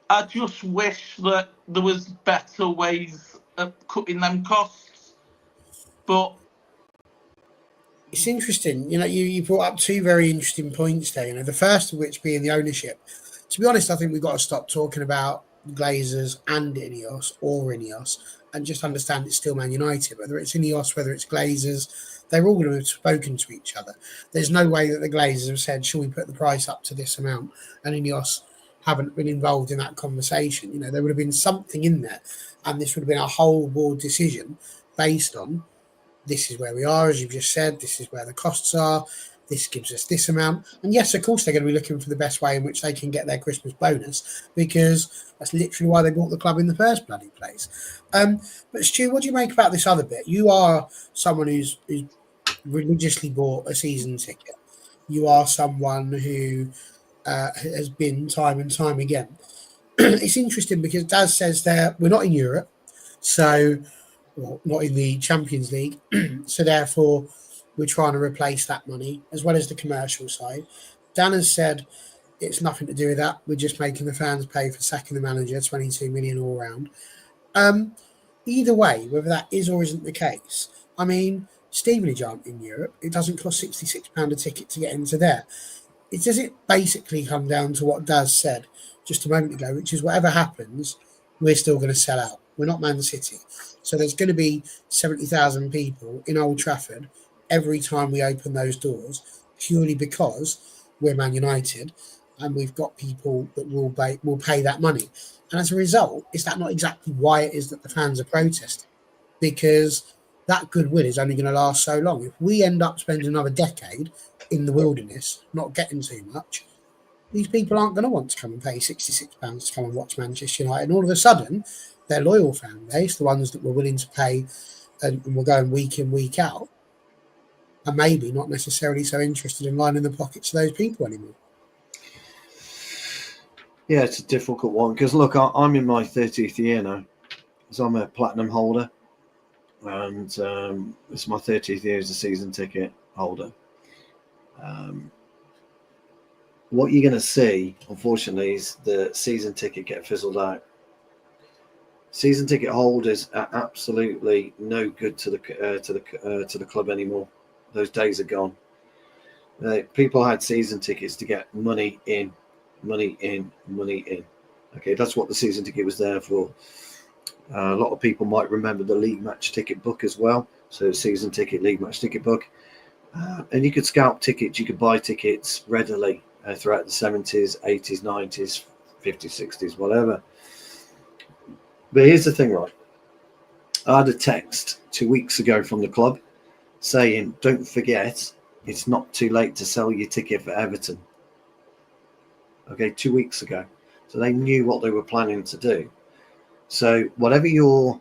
I just wish that there was better ways of cutting them costs, but It's interesting. You brought up two very interesting points there. The first of which being the ownership. To be honest, I think we've got to stop talking about Glazers and Ineos or Ineos and just understand it's still Man United. Whether it's Ineos, whether it's Glazers, they're all going to have spoken to each other. There's no way that the Glazers have said, "Shall we put the price up to this amount?" and Ineos haven't been involved in that conversation. There would have been something in there, and this would have been a whole board decision based on, this is where we are, as you've just said, this is where the costs are, this gives us this amount. And yes, of course, they're going to be looking for the best way in which they can get their Christmas bonus, because that's literally why they bought the club in the first bloody place. But Stu, what do you make about this other bit? You are someone who's religiously bought a season ticket. You are someone who has been time and time again. It's interesting because Daz says that we're not in Europe, so not in the Champions League. So therefore, we're trying to replace that money as well as the commercial side. Dan has said it's nothing to do with that. We're just making the fans pay for sacking the manager, 22 million all round. Either way, whether that is or isn't the case, I mean, Stevenage aren't in Europe. It doesn't cost £66 a ticket to get into there. Does it basically come down to what Daz said just a moment ago, which is whatever happens, we're still going to sell out. We're not Man City. So there's going to be 70,000 people in Old Trafford every time we open those doors, purely because we're Man United and we've got people that will pay that money. And as a result, is that not exactly why it is that the fans are protesting? Because that goodwill is only going to last so long. If we end up spending another decade in the wilderness, not getting too much, these people aren't going to want to come and pay £66 to come and watch Manchester United. And all of a sudden, their loyal fan base, the ones that were willing to pay and were going week in, week out, are maybe not necessarily so interested in lining the pockets of those people anymore. Yeah, it's a difficult one because, look, I'm in my 30th year now, so I'm a platinum holder, and it's my 30th year as a season ticket holder. What you're going to see, unfortunately, is the season ticket get fizzled out. Season ticket holders are absolutely no good to the club anymore. Those days are gone. People had season tickets to get money in. Okay, that's what the season ticket was there for. A lot of people might remember the league match ticket book as well. So season ticket, league match ticket book. And you could scalp tickets, you could buy tickets readily throughout the 70s, 80s, 90s, 50s, 60s, whatever. But here's the thing, right? I had a text 2 weeks ago from the club saying, don't forget, it's not too late to sell your ticket for Everton. Okay, 2 weeks ago. So they knew what they were planning to do. So whatever your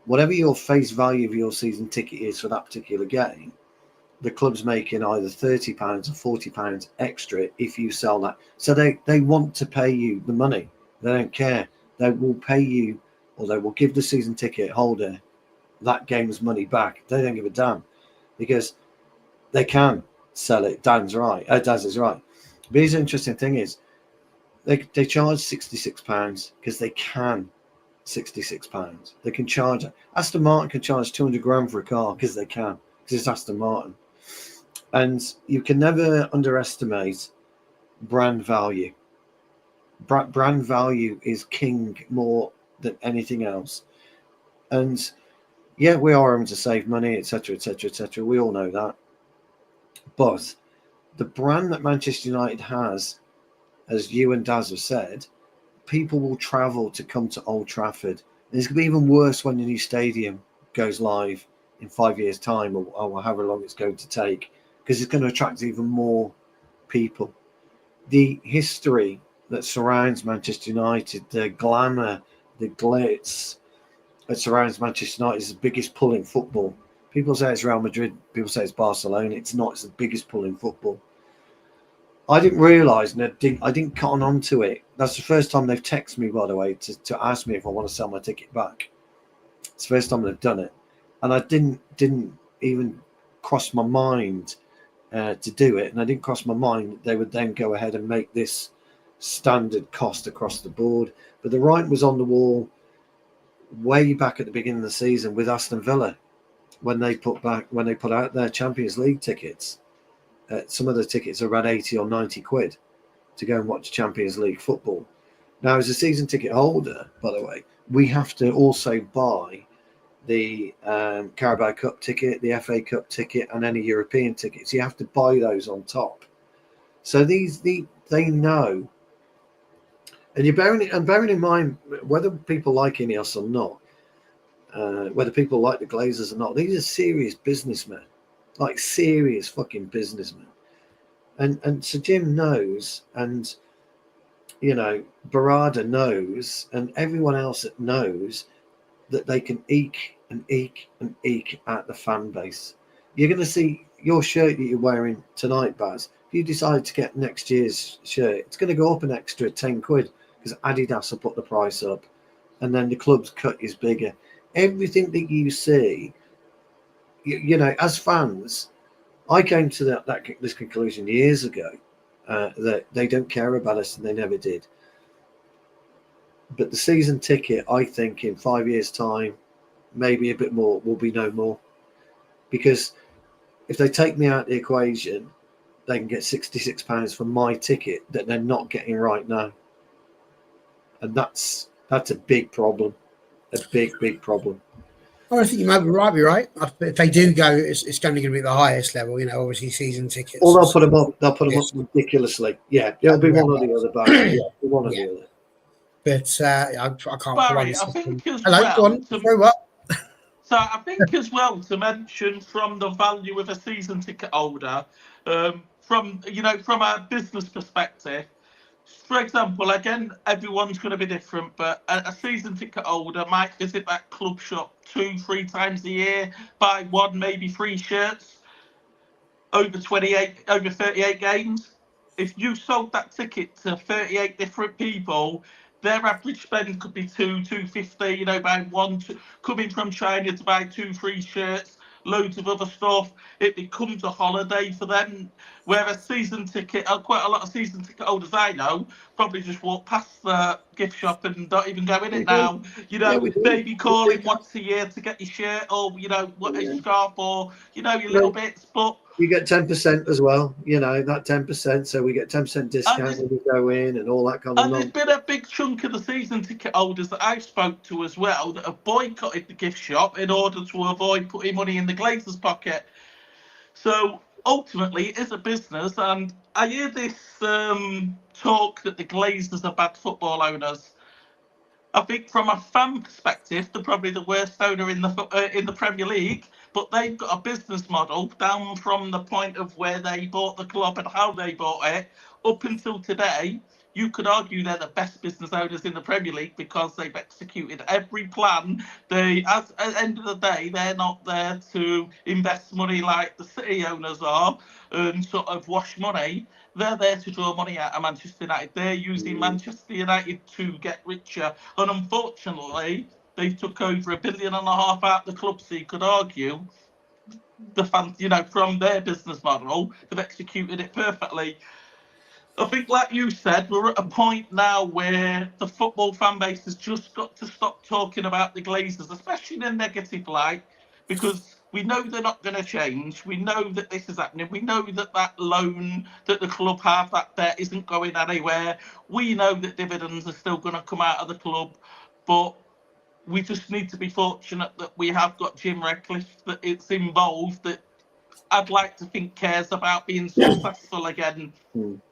whatever your face value of your season ticket is for that particular game, the club's making either £30 or £40 extra if you sell that. So they want to pay you the money. They don't care. They will pay you, or they will give the season ticket holder that game's money back. They don't give a damn because they can sell it. Daz is right. But here's the interesting thing is they charge £66 because they can. £66. They can charge it. Aston Martin can charge 200 grand for a car because they can, because it's Aston Martin. And you can never underestimate brand value. Brand value is king more than anything else. And yeah, we are having to save money, etc., etc., etc. We all know that. But the brand that Manchester United has, as you and Daz have said, people will travel to come to Old Trafford. And it's going to be even worse when the new stadium goes live in 5 years' time, or however long it's going to take, because it's going to attract even more people. The history that surrounds Manchester United, the glamour, the glitz that surrounds Manchester United is the biggest pull in football. People say it's Real Madrid, people say it's Barcelona. It's not. It's the biggest pull in football. I didn't realise, and I didn't cotton on to it. That's the first time they've texted me, by the way, to ask me if I want to sell my ticket back. It's the first time they've done it, and I didn't even cross my mind to do it, and I didn't cross my mind that they would then go ahead and make this standard cost across the board. But the writing was on the wall way back at the beginning of the season with Aston Villa when they put out their Champions League tickets. Some of the tickets are around 80 or 90 quid to go and watch Champions League football. Now, as a season ticket holder, by the way, we have to also buy the Carabao Cup ticket, the FA Cup ticket, and any European tickets. You have to buy those on top. So they know, and you're bearing in mind whether people like Ineos or not, whether people like the Glazers or not. These are serious businessmen, like serious fucking businessmen, and Sir Jim knows, and Barada knows, and everyone else that knows that they can eke and eke and eke at the fan base. You're going to see your shirt that you're wearing tonight, Baz. If you decide to get next year's shirt, it's going to go up an extra 10 quid because Adidas will put the price up, and then the club's cut is bigger. Everything that you see, as fans, I came to this conclusion years ago that they don't care about us, and they never did. But the season ticket, I think, in 5 years' time, maybe a bit more, will be no more. Because if they take me out of the equation, they can get £66 for my ticket that they're not getting right now. And that's a big problem. A big problem. Oh, I think you might be right. If they do go, it's only going to be at the highest level, obviously season tickets. Or they'll put them up. They'll put them up ridiculously. Yeah, it'll be one or the other. But yeah, one or the other. But I can't. Barry, I think as Hello, well. go on. Sorry, what? So I think as well to mention from the value of a season ticket holder, from a business perspective. For example, again, everyone's going to be different, but a season ticket holder might visit that club shop 2-3 times a year, buy 1, maybe 3 shirts over 38 games. If you sold that ticket to 38 different people, their average spend could be 250, buy 1, coming from China to buy 2-3 shirts, loads of other stuff. It becomes a holiday for them. Whereas season ticket, quite a lot of season ticket holders I know probably just walk past the gift shop and don't even go in it now. Maybe call in once a year to get your shirt or what a scarf or your little bits, but. You get 10% as well, that 10%. So we get 10% discount when we go in and all that kind of. And there's been a big chunk of the season ticket holders that I've spoke to as well that have boycotted the gift shop in order to avoid putting money in the Glazers' pocket. So ultimately, it is a business, and I hear this talk that the Glazers are bad football owners. I think from a fan perspective, they're probably the worst owner in the Premier League, but they've got a business model down from the point of where they bought the club and how they bought it up until today, you could argue they're the best business owners in the Premier League because they've executed every plan. At the end of the day, they're not there to invest money like the City owners are and sort of wash money. They're there to draw money out of Manchester United. They're using Manchester United to get richer. And unfortunately, they took over $1.5 billion out of the club, so you could argue the fans, from their business model, they've executed it perfectly. I think, like you said, we're at a point now where the football fan base has just got to stop talking about the Glazers, especially in a negative light, because we know they're not going to change. We know that this is happening. We know that loan that the club have, that debt isn't going anywhere. We know that dividends are still going to come out of the club, but we just need to be fortunate that we have got Jim Redcliffe, that it's involved, that I'd like to think cares about being successful again.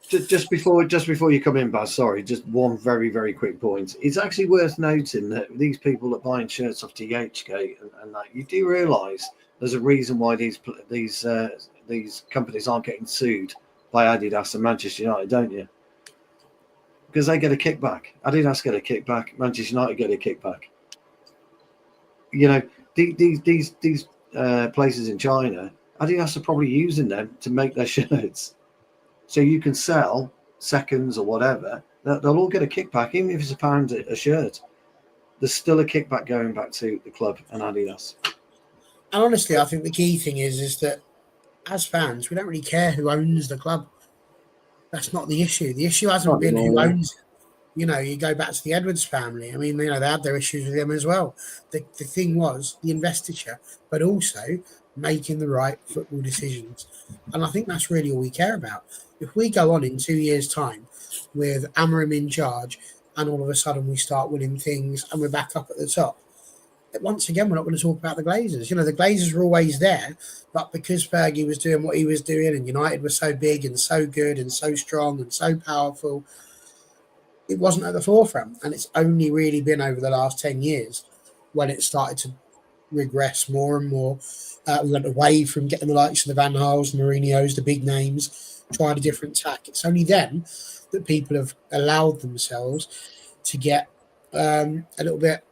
Just before you come in, Baz, sorry, just one very, very quick point. It's actually worth noting that these people that buying shirts off THK and that, you do realise there's a reason why these companies aren't getting sued by Adidas and Manchester United, don't you? Because they get a kickback. Adidas get a kickback. Manchester United get a kickback. These places in China, Adidas are probably using them to make their shirts. So you can sell seconds or whatever. They'll all get a kickback, even if it's £1 a shirt. There's still a kickback going back to the club and Adidas. And honestly, I think the key thing is that as fans, we don't really care who owns the club. That's not the issue. The issue hasn't been who owns it. You go back to the Edwards family. I mean, they had their issues with them as well. The thing was the investiture, but also making the right football decisions. And I think that's really all we care about. If we go on in 2 years' time with Amorim in charge and all of a sudden we start winning things and we're back up at the top, once again, we're not going to talk about the Glazers. The Glazers were always there, but because Fergie was doing what he was doing and United was so big and so good and so strong and so powerful, it wasn't at the forefront. And it's only really been over the last 10 years when it started to regress more and more. We went away from getting the likes of the Van Gaals, Mourinho's, the big names, tried a different tack. It's only then that people have allowed themselves to get a little bit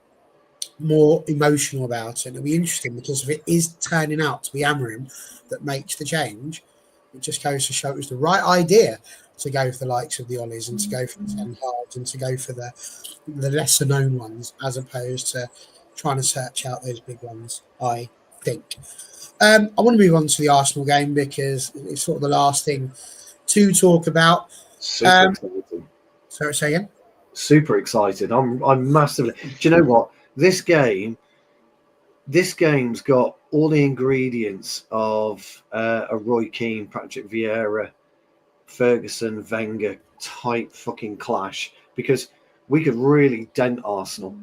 more emotional about it. It'll be interesting because if it is turning out to be Amorim that makes the change, it just goes to show it was the right idea to go for the likes of the Ollies and to go for the Ten Hards and to go for the lesser known ones as opposed to trying to search out those big ones, I think. I want to move on to the Arsenal game because it's sort of the last thing to talk about. Super excited. Sorry, say again? Super excited. I'm massively. Do you know what? This game's got all the ingredients of a Roy Keane, Patrick Vieira, Ferguson, Wenger type fucking clash, because we could really dent Arsenal.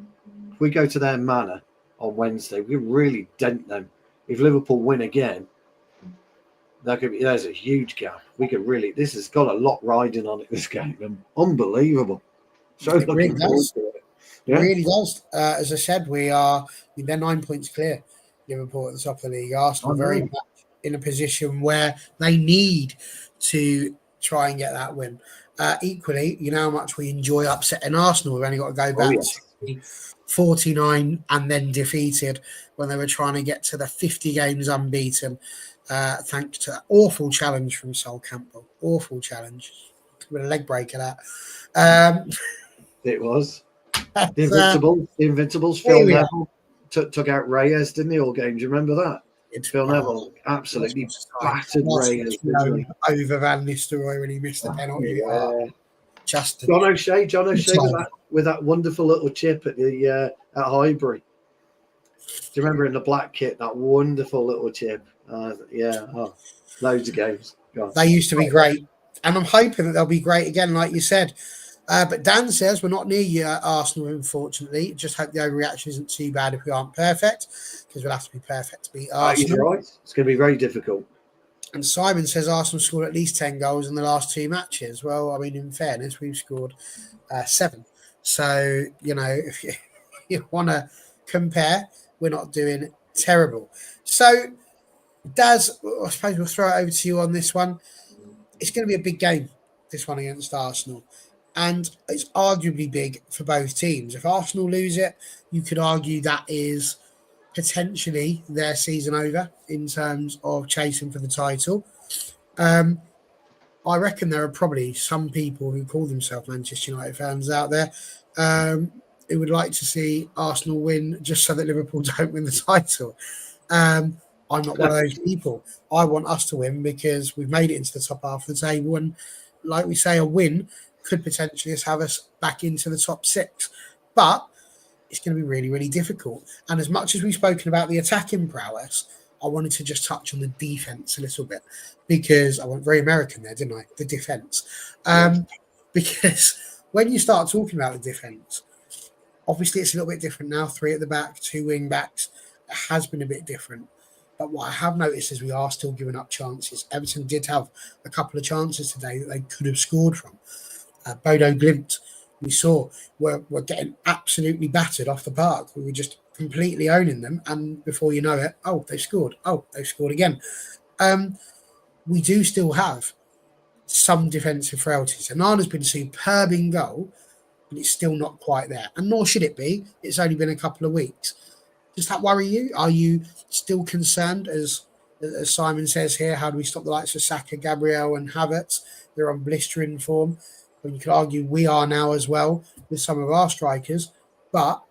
If we go to their manor on Wednesday, we could really dent them. If Liverpool win again, there's a huge gap. This has got a lot riding on it, this game. Unbelievable. So it looking forward to it. Yeah. It really does. As I said, they're 9 points clear. Liverpool at the top of the league. Arsenal very much in a position where they need to try and get that win. Equally, you know how much we enjoy upsetting Arsenal. We've only got to go back to 49 and then defeated when they were trying to get to the 50 games unbeaten, thanks to that awful challenge from Sol Campbell. Awful challenge. With a leg breaker, that. It was. The Invincibles, Phil Neville took out Reyes, didn't he, all game? Do you remember that? Phil Neville absolutely battered Reyes. Over Van Nistelrooy when he missed the penalty. Yeah. John O'Shea with that wonderful little chip at the at Highbury. Do you remember in the black kit, that wonderful little chip? Loads of games. They used to be great. And I'm hoping that they'll be great again, like you said. But Dan says we're not near you, Arsenal, unfortunately. Just hope the overreaction isn't too bad if we aren't perfect, because we'll have to be perfect to beat Arsenal. He's right. It's going to be very difficult. And Simon says Arsenal scored at least 10 goals in the last 2 matches. Well, I mean, in fairness, we've scored 7. So, if you want to compare, we're not doing terrible. So, Daz, I suppose we'll throw it over to you on this one. It's going to be a big game, this one against Arsenal. And it's arguably big for both teams. If Arsenal lose it, you could argue that is potentially their season over in terms of chasing for the title. I reckon there are probably some people who call themselves Manchester United fans out there who would like to see Arsenal win just so that Liverpool don't win the title. I'm not one of those people. I want us to win because we've made it into the top half of the table. And like we say, a win could potentially just have us back into the top 6. But it's going to be really, really difficult. And as much as we've spoken about the attacking prowess, I wanted to just touch on the defense a little bit because I went very American there, didn't I? The defense. Because when you start talking about the defense, obviously it's a little bit different now. 3 at the back, 2 wing backs. It has been a bit different. But what I have noticed is we are still giving up chances. Everton did have a couple of chances today that they could have scored from. Bodo Glimt, we saw, were getting absolutely battered off the park. We were just completely owning them. And before you know it, they've scored. They've scored again. We do still have some defensive frailties. Anana's been superb in goal, but it's still not quite there. And nor should it be. It's only been a couple of weeks. Does that worry you? Are you still concerned, as Simon says here, how do we stop the likes of Saka, Gabriel and Havertz? They're on blistering form. And you could argue we are now as well with some of our strikers. But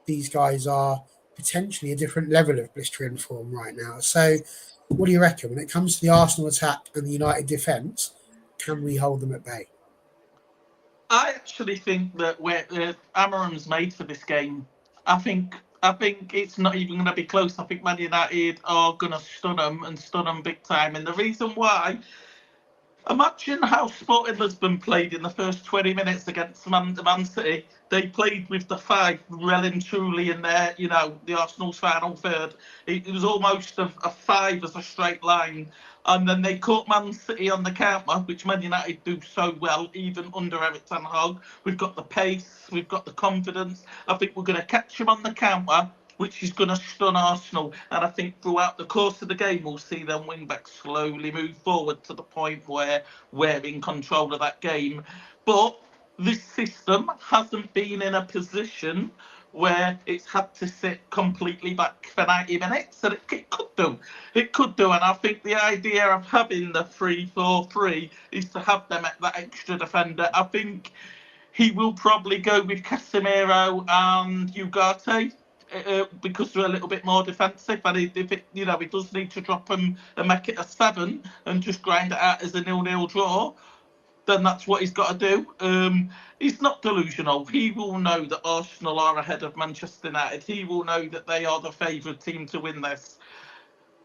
these guys are potentially a different level of blistering form right now. So what do you reckon? When it comes to the Arsenal attack and the United defence, can we hold them at bay? I actually think that Amarim's made for this game. I think it's not even going to be close. I think Man United are going to stun them big time. And the reason why, imagine how Sporting Lisbon played in the first 20 minutes against Man City. They played with the 5 well and truly in their, the Arsenal's final third. It was almost a 5 as a straight line. And then they caught Man City on the counter, which Man United do so well, even under Eric Ten Hag. We've got the pace, we've got the confidence. I think we're going to catch them on the counter, which is going to stun Arsenal. And I think throughout the course of the game, we'll see them wing-backs slowly move forward to the point where we're in control of that game. But this system hasn't been in a position where it's had to sit completely back for 90 minutes, and it could do. It could do, and I think the idea of having the 3-4-3 is to have them at that extra defender. I think he will probably go with Casemiro and Ugarte because they're a little bit more defensive. And if it, he does need to drop them and make it a 7 and just grind it out as a 0-0 draw, then that's what he's got to do. He's not delusional. He will know that Arsenal are ahead of Manchester United. He will know that they are the favourite team to win this.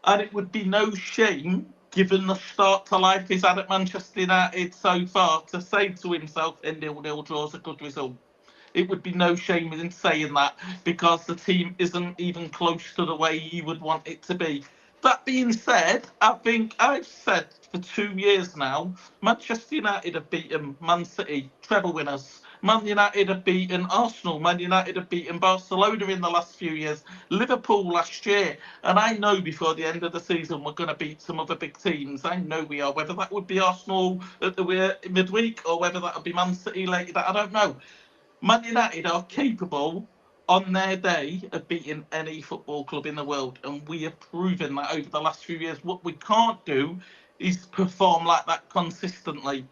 And it would be no shame, given the start to life he's had at Manchester United so far, to say to himself, a 0-0 draw is a good result. It would be no shame in saying that, because the team isn't even close to the way you would want it to be. That being said, I think I've said for 2 years now, Manchester United have beaten Man City, treble winners. Man United have beaten Arsenal. Man United have beaten Barcelona in the last few years. Liverpool last year. And I know before the end of the season we're going to beat some other big teams. I know we are. Whether that would be Arsenal at the midweek or whether that would be Man City later, I don't know. Man United are capable on their day of beating any football club in the world, and we have proven that over the last few years. What we can't do is perform like that consistently.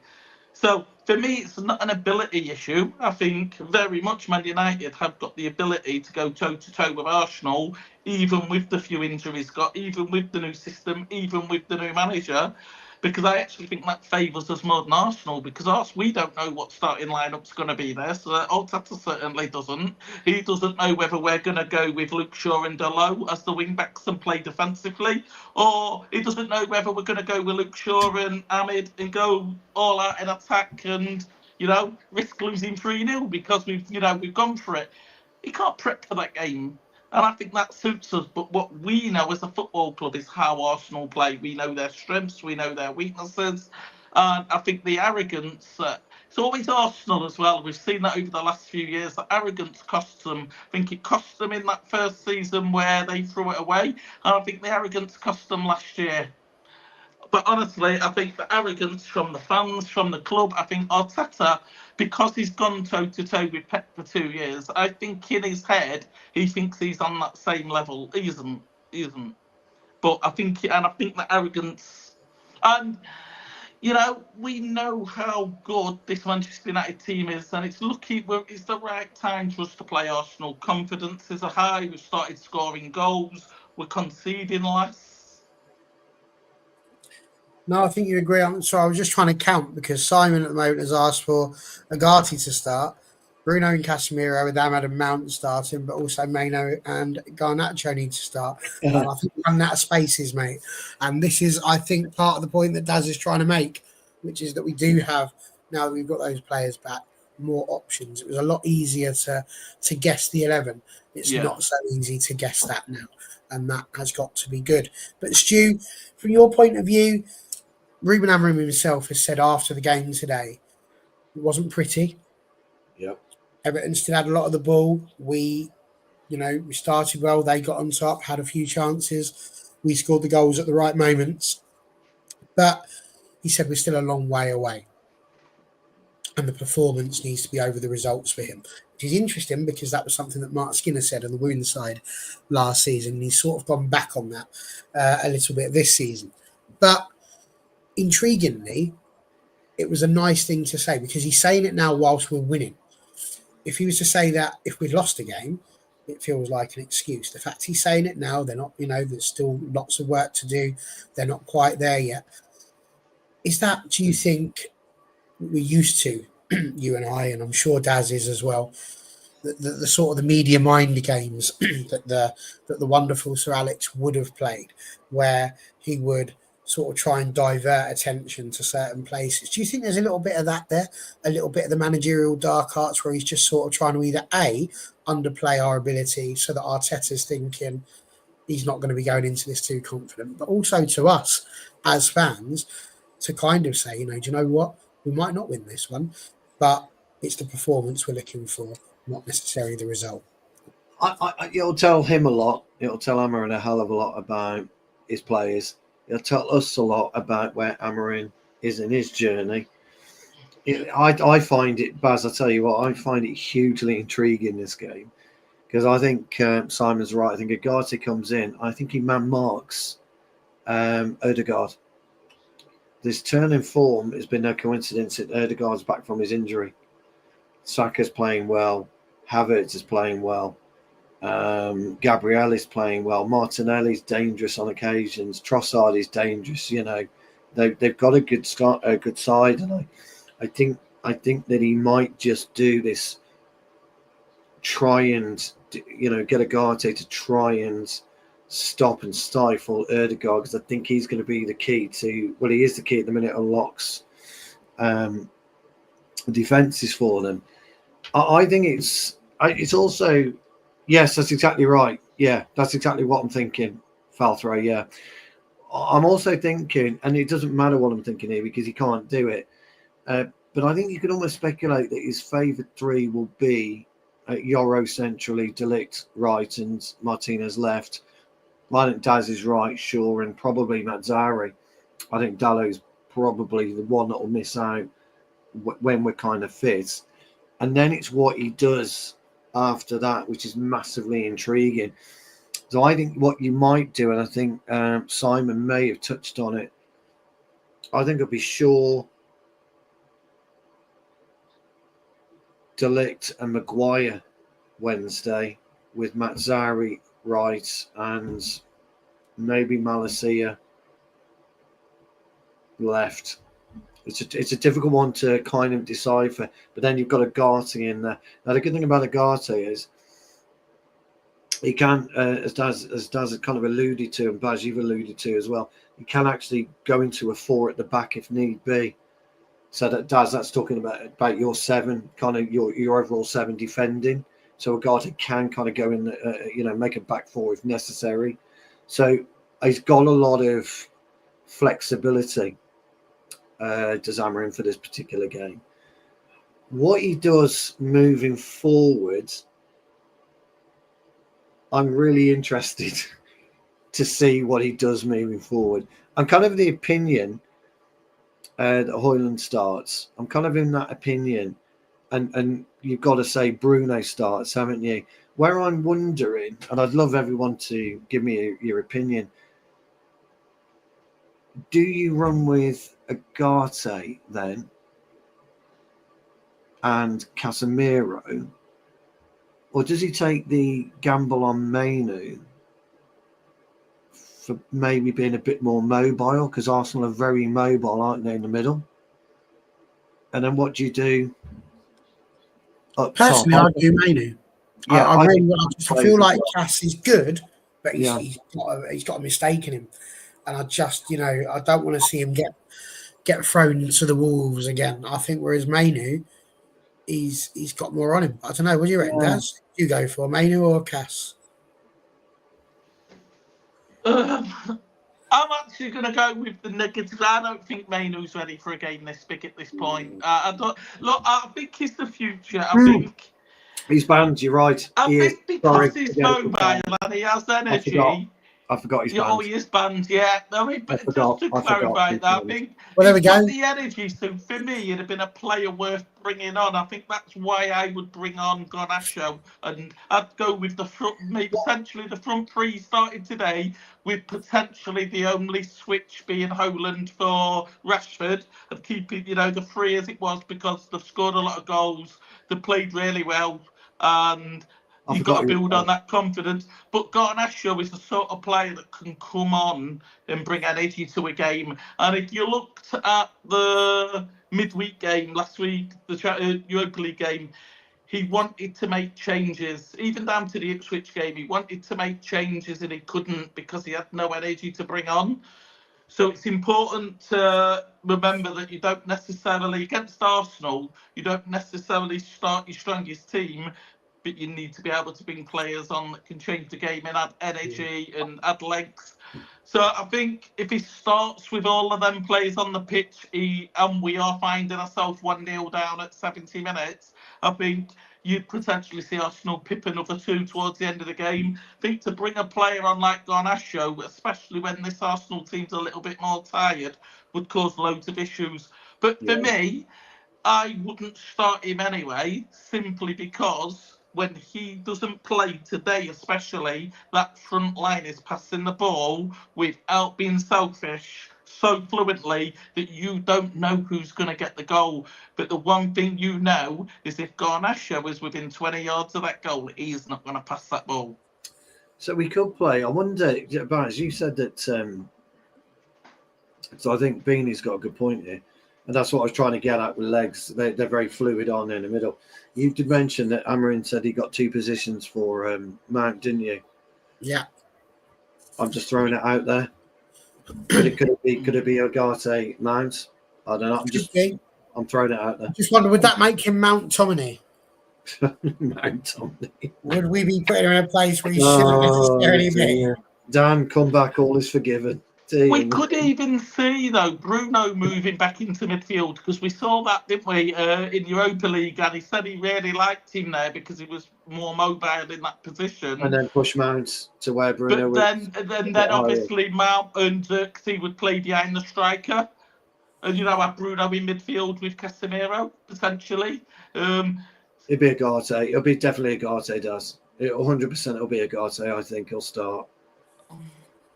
So for me, it's not an ability issue. I think very much Man United have got the ability to go toe-to-toe with Arsenal, even with the few injuries got, even with the new system, even with the new manager, because I actually think that favours us more than Arsenal, because we don't know what starting lineup's going to be there. So Arteta certainly doesn't. He doesn't know whether we're going to go with Luke Shaw and Dalot as the wing-backs and play defensively, or he doesn't know whether we're going to go with Luke Shaw and Ahmed and go all out in attack and, risk losing 3-0 because we've gone for it. He can't prep for that game. And I think that suits us. But what we know as a football club is how Arsenal play. We know their strengths, we know their weaknesses. And I think the arrogance, it's always Arsenal as well. We've seen that over the last few years. The arrogance costs them. I think it cost them in that first season where they threw it away. And I think the arrogance cost them last year. But honestly, I think the arrogance from the fans, from the club, I think Arteta, because he's gone toe to toe with Pep for 2 years, I think in his head he thinks he's on that same level. He isn't. He isn't. But I think, and I think the arrogance, and we know how good this Manchester United team is, and it's it's the right time for us to play Arsenal. Confidence is high. We've started scoring goals. We're conceding less. No, I think you agree. So I was just trying to count because Simon at the moment has asked for Agati to start, Bruno and Casemiro with Ahmad and Mount starting, but also Mano and Garnacho need to start. And I think we're running out of spaces, mate. And this is, I think, part of the point that Daz is trying to make, which is that we do have, now that we've got those players back, more options. It was a lot easier to guess the 11. It's not so easy to guess that now. And that has got to be good. But Stu, from your point of view, Ruben Amorim himself has said after the game today, it wasn't pretty. Yep. Everton still had a lot of the ball. We started well. They got on top, had a few chances. We scored the goals at the right moments. But he said we're still a long way away. And the performance needs to be over the results for him. Which is interesting because that was something that Mark Skinner said on the women's side last season. And he's sort of gone back on that a little bit this season. But intriguingly, it was a nice thing to say because he's saying it now whilst we're winning. If he was to say that if we'd lost a game, it feels like an excuse. The fact he's saying it now, they're not, there's still lots of work to do. They're not quite there yet. Is that, do you think, we're used to, you and I, and I'm sure Daz is as well, the sort of the media mind games that the wonderful Sir Alex would have played, where he would sort of try and divert attention to certain places. Do you think there's a little bit of that there? A little bit of the managerial dark arts where he's just sort of trying to either A, underplay our ability so that Arteta's thinking he's not going to be going into this too confident, but also to us as fans to kind of say, do you know what? We might not win this one, but it's the performance we're looking for, not necessarily the result. It'll tell him a lot. It'll tell Amorim a hell of a lot about his players. It'll tell us a lot about where Amorim is in his journey. I find it, Baz, I tell you what, I find it hugely intriguing, this game, because I think Simon's right. I think Agati comes in. I think he man-marks Odegaard. This turn in form has been no coincidence that Odegaard's back from his injury. Saka's playing well. Havertz is playing well. Gabriel is playing well. Martinelli's dangerous on occasions. Trossard is dangerous. They've got a good side, and I think that he might just do this. Try and get Agati to try and stop and stifle Odegaard, because I think he's going to be the key to. Well, he is the key at the minute. Unlocks defenses for them. I think it's also. Yes, that's exactly right. Yeah, that's exactly what I'm thinking, Falthrow. Yeah. I'm also thinking, and it doesn't matter what I'm thinking here because he can't do it, but I think you could almost speculate that his favoured three will be Yoro centrally, De Ligt right, and Martinez left. I think Daz is right, sure, and probably Mazzari. I think Dalot's probably the one that will miss out when we're kind of fit. And then it's what he does after that, which is massively intriguing. So I think what you might do, and I think Simon may have touched on it, I think it'll be Shaw, De Ligt and Maguire Wednesday, with Mazzari right and maybe Malacia left. It's a difficult one to kind of decipher, but then you've got Agati in there. Now the good thing about Agati is he can, as Daz has kind of alluded to, and Baz, you've alluded to as well, he can actually go into a 4 at the back if need be. So that Daz, that's talking about your 7, kind of your overall 7 defending. So Agati can kind of go in, make a back 4 if necessary. So he's got a lot of flexibility, does Amorim, for this particular game. What he does moving forward, I'm really interested to see what he does moving forward. I'm kind of the opinion that Højlund starts. I'm kind of in that opinion, and you've got to say Bruno starts, haven't you? Where I'm wondering, and I'd love everyone to give me your opinion. Do you run with Agate then and Casemiro, or does he take the gamble on Mainu for maybe being a bit more mobile? Because Arsenal are very mobile, aren't they, in the middle? And then what do you do up Personally, top? I'd do Mainu. Yeah, I really, think I feel like Cass is good, but Yeah. he's got a mistake in him, and I just, I don't want to see him get thrown to the wolves again. I think whereas Mainu, he's got more on him. I don't know. What do you reckon, Daz? You go for Mainu or Cass? I'm actually going to go with the negative. I don't think Mainu's ready for a game this big at this point. I don't look. I think he's the future. I think he's banned. You're right. I He think is. because Sorry. he's mobile and he has energy. I forgot he's Yeah, banned. oh, he is banned. Yeah, no, but just to I forgot. clarify that, I think Well, there we he's got go. the energy. So for me, it'd have been a player worth bringing on. I think that's why I would bring on Garnacho, and I'd go with the front, maybe potentially the front three starting today, with potentially the only switch being Højlund for Rashford, and keeping the three as it was because they've scored a lot of goals, they played really well, and you've got to build on that confidence. But Garnacho is the sort of player that can come on and bring energy to a game. And if you looked at the midweek game last week, the Europa League game, he wanted to make changes, even down to the Ipswich game. He wanted to make changes and he couldn't because he had no energy to bring on. So it's important to remember that you don't necessarily, against Arsenal, you don't necessarily start your strongest team, but you need to be able to bring players on that can change the game and add energy and add length. So I think if he starts with all of them players on the pitch, and we are finding ourselves 1-0 down at 70 minutes, I think you'd potentially see Arsenal pip another 2 towards the end of the game. I think to bring a player on like Garnacho, especially when this Arsenal team's a little bit more tired, would cause loads of issues. But for me, I wouldn't start him anyway, simply because when he doesn't play today, especially, that front line is passing the ball without being selfish so fluently that you don't know who's going to get the goal. But the one thing you know is if Garnacho is within 20 yards of that goal, he's not going to pass that ball. So we could play. I wonder, Baz, you said that. So I think Beanie's got a good point here. And that's what I was trying to get at with legs. They're very fluid on in the middle. You did mention that Amarin said he got 2 positions for Mount, didn't you? Yeah. I'm just throwing it out there. Could it be Agate Mount? I don't know. I'm throwing it out there. Just wonder, would that make him Mount Tomini? Mount Tomini. Would we be putting him in a place where he shouldn't necessarily be? Dan, come back. All is forgiven. We could even see, though, Bruno moving back into midfield because we saw that, didn't we, in Europa League, and he said he really liked him there because he was more mobile in that position. And then push Mount to where Bruno was. But then obviously Mount and Xerxes would play behind the striker. And, have Bruno in midfield with Casemiro, potentially. It'd be Agate. It'll be definitely Agate, does. 100% it'll be Agate, I think he'll start.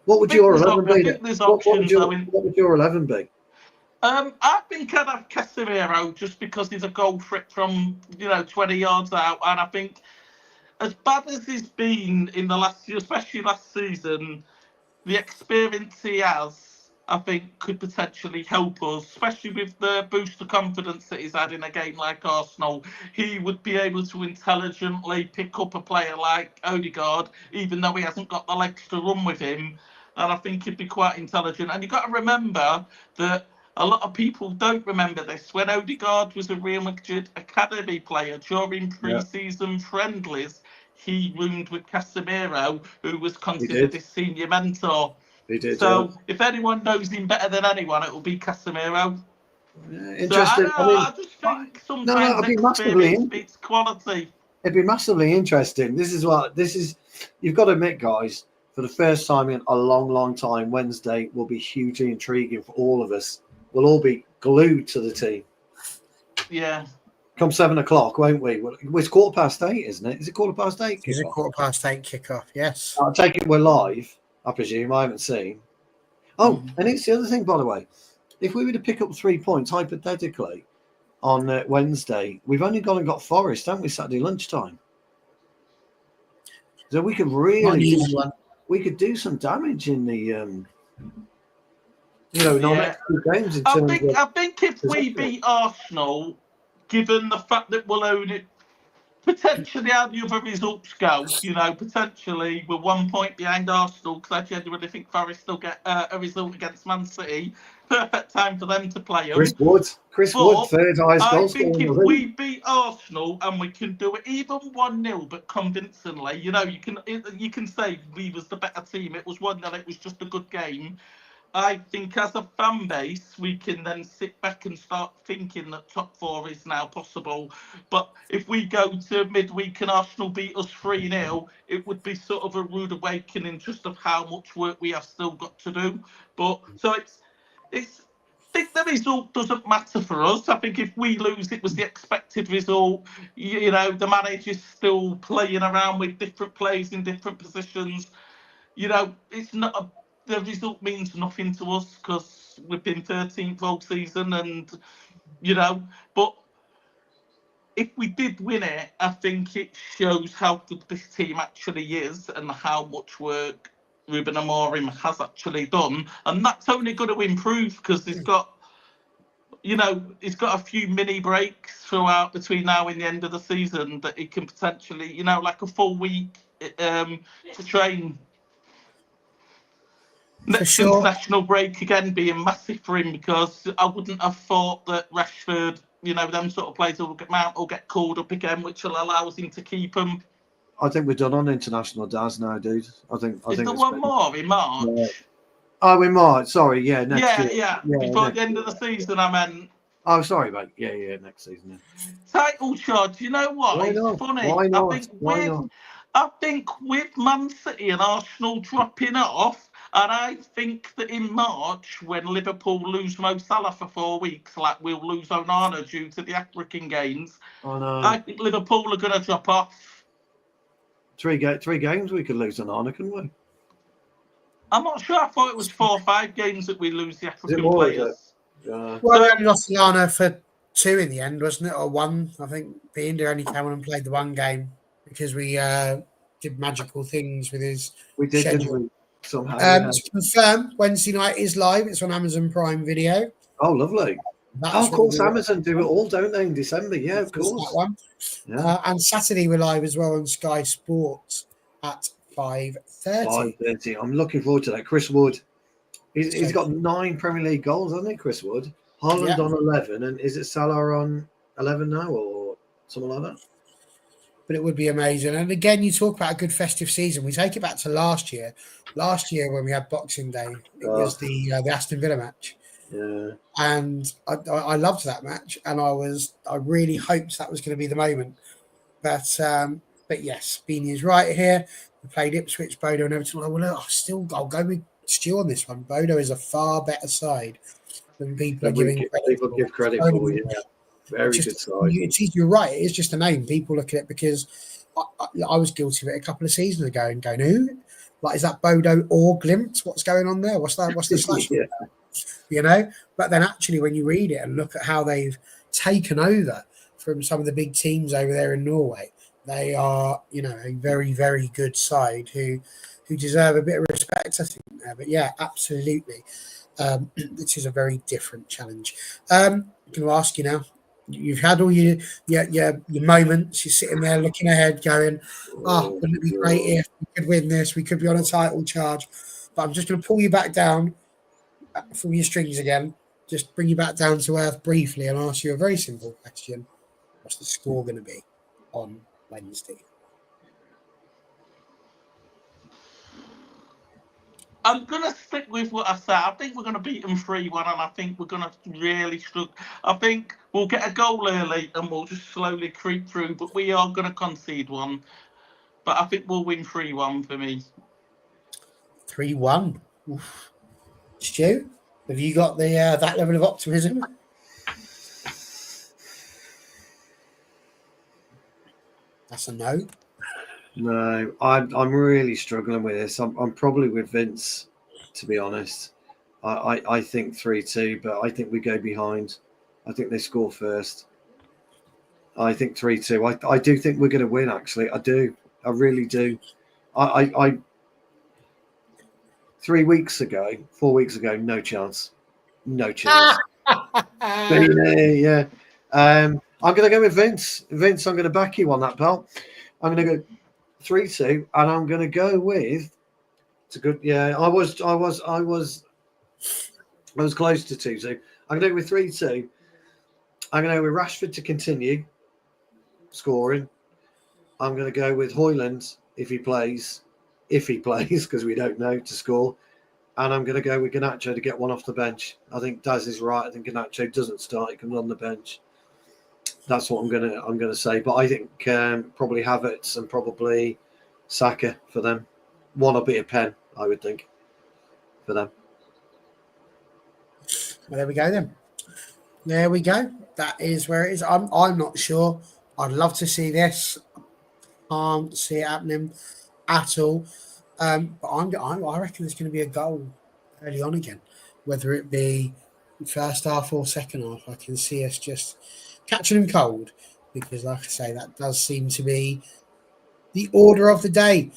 What would your 11 be? What would your 11 be? I think I'd have Casemiro just because he's a goal threat from 20 yards out, and I think as bad as he's been in the last year, especially last season, the experience he has, I think, could potentially help us, especially with the boost of confidence that he's had in a game like Arsenal. He would be able to intelligently pick up a player like Odegaard, even though he hasn't got the legs to run with him. And I think he'd be quite intelligent. And you've got to remember that a lot of people don't remember this. When Odegaard was a Real Madrid academy player during pre-season friendlies, he roomed with Casemiro, who was considered his senior mentor. He did. So if anyone knows him better than anyone, it will be Casemiro. Interesting. So I just think sometimes experience beats quality. It'd be massively interesting. This is. You've got to admit, guys, for the first time in a long, long time, Wednesday will be hugely intriguing for all of us. We'll all be glued to the team. Yeah. Come 7 o'clock, won't we? Well, it's 8:15, isn't it? Is it 8:15? It's a 8:15 kickoff. Yes. I'll take it we're live, I presume. I haven't seen. Oh, and it's the other thing, by the way. If we were to pick up 3 points, hypothetically, on Wednesday, we've only gone and got Forest, haven't we, Saturday lunchtime? So we could really do some damage in the, in our next 2 games. I think if we beat Arsenal, given the fact that we'll own it, potentially how the other results go, potentially we're 1 point behind Arsenal, because I genuinely think Forest will get a result against Man City. Perfect time for them to play them. Chris Wood, third highest goal scorer. I think if we beat Arsenal and we can do it even 1-0, but convincingly, you can say we was the better team. It was 1-0. It was just a good game. I think as a fan base, we can then sit back and start thinking that top 4 is now possible. But if we go to midweek and Arsenal beat us 3-0, it would be sort of a rude awakening just of how much work we have still got to do. But so I think the result doesn't matter for us. I think if we lose, it was the expected result. The manager's still playing around with different players in different positions. It's not the result means nothing to us because we've been 13th all season, and but if we did win it, I think it shows how good this team actually is and how much work Ruben Amorim has actually done, and that's only going to improve because he's got a few mini breaks throughout between now and the end of the season that he can potentially, like a full week to train. Next international break again being massive for him, because I wouldn't have thought that Rashford, them sort of players will get called up again, which will allow him to keep them. I think we're done on international Daz now, dude. I think there one more in March? Yeah. Oh, in March. Sorry, yeah, next year. Yeah. Before the end of the season, I meant. Oh, sorry, mate. Yeah, next season. Yeah. Title charge. You know what? Why It's not? funny. Why not? I think with Man City and Arsenal dropping off, and I think that in March, when Liverpool lose Mo Salah for 4 weeks, like we'll lose Onana due to the African games, I think Liverpool are going to drop off. 3 games we could lose Onana, couldn't we? I'm not sure. I thought it was 4 or 5 games that we lose the African players. Well, we only lost Onana for 2 in the end, wasn't it? Or 1. I think Binder only came on and played the 1 game because we did magical things with his schedule. Didn't we? Somehow, to confirm, Wednesday night is live. It's on Amazon Prime Video. Oh, lovely. Of course, Amazon do it all, don't they, in December? Yeah, of course. That one. Yeah. And Saturday we're live as well on Sky Sports at 5:30. 5:30. I'm looking forward to that. Chris Wood. He's got 9 Premier League goals, hasn't he, Chris Wood? Haaland on 11, and is it Salah on 11 now, or something like that? But it would be amazing. And again, you talk about a good festive season. We take it back to last year. Last year when we had Boxing Day, it was the Aston Villa match. Yeah. And I loved that match, and I really hoped that was going to be the moment. But yes, Beanie is right here. We played Ipswich, Bodo, and Everton. I'll go with Stu on this one. Bodo is a far better side than people are giving credit. People give credit for. Yeah. Very good side. You're right. It is just a name. People look at it because I was guilty of it a couple of seasons ago and going, who? Like, is that Bodo or Glimt? What's going on there? What's that? What's the slash? Yeah. But then actually, when you read it and look at how they've taken over from some of the big teams over there in Norway, they are, a very, very good side who deserve a bit of respect, I think. But yeah, absolutely. This is a very different challenge. I'm going to ask you now. You've had all your moments. You're sitting there looking ahead, going, wouldn't it be great if we could win this? We could be on a title charge. But I'm just going to pull you back down from your strings again. Just bring you back down to earth briefly and ask you a very simple question. What's the score going to be on Wednesday? I'm going to stick with what I said. I think we're going to beat them 3-1, and I think we're going to really struggle. I think we'll get a goal early and we'll just slowly creep through, but we are going to concede 1. But I think we'll win 3-1 for me. 3-1. Stu, have you got the that level of optimism? That's a no. No, I'm really struggling with this. I'm probably with Vince, to be honest. I think 3-2, but I think we go behind. I think they score first. I think 3-2. I do think we're going to win. Actually, I do. I really do. I 3 weeks ago, 4 weeks ago, no chance, no chance. Yeah. I'm going to go with Vince. Vince, I'm going to back you on that, pal. I'm going to go 3-2, and I'm going to go with. It's a good. Yeah, I was close to 2-2. I'm going to go with 3-2. I'm going to go with Rashford to continue scoring. I'm going to go with Højlund if he plays, because we don't know, to score. And I'm going to go with Garnacho to get one off the bench. I think Daz is right. I think Garnacho doesn't start; he comes on the bench. That's what I'm going to say. But I think probably Havertz and probably Saka for them. One will be a pen, I would think, for them. Well, there we go then. There we go. That is where it is. I'm not sure. I'd love to see this. Can't see it happening at all. But I reckon there's going to be a goal early on again, whether it be first half or second half. I can see us just catching them cold because, like I say, that does seem to be the order of the day.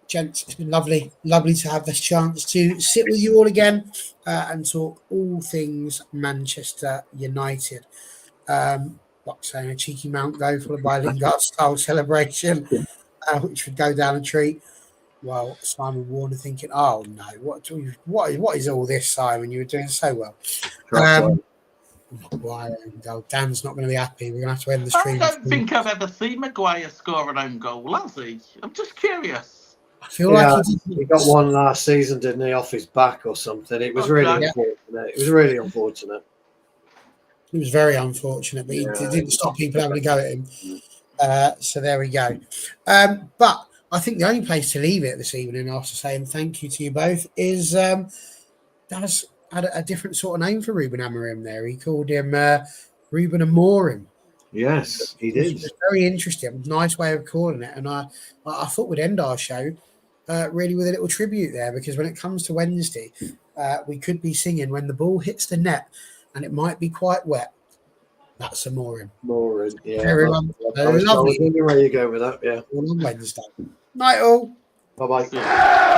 Gents, it's been lovely to have this chance to sit with you all again and talk all things Manchester United. Like saying, a cheeky Mount Go followed by a Lingard style celebration, which would go down a treat. Well, Simon Warner thinking, "Oh no, what is all this, Simon? You were doing so well." Dan's not going to be happy. We're going to have to end the stream. I don't think I've ever seen Maguire score an own goal, has he? I'm just curious. I feel like he got one last season, didn't he, off his back or something? It was really unfortunate. It was really unfortunate. It was very unfortunate, but it didn't stop people having a go at him. So there we go. But I think the only place to leave it this evening, after saying thank you to you both, is Daz had a different sort of name for Ruben Amorim there. He called him Ruben Amorim. Yes, he did. Which was very interesting. Nice way of calling it. And I thought we'd end our show really with a little tribute there, because when it comes to Wednesday, we could be singing "When the Ball Hits the Net," and it might be quite wet. That's Amorim. Amorim, yeah. Everyone, lovely. Where you go with that, yeah. On Wednesday. Night all. Bye-bye.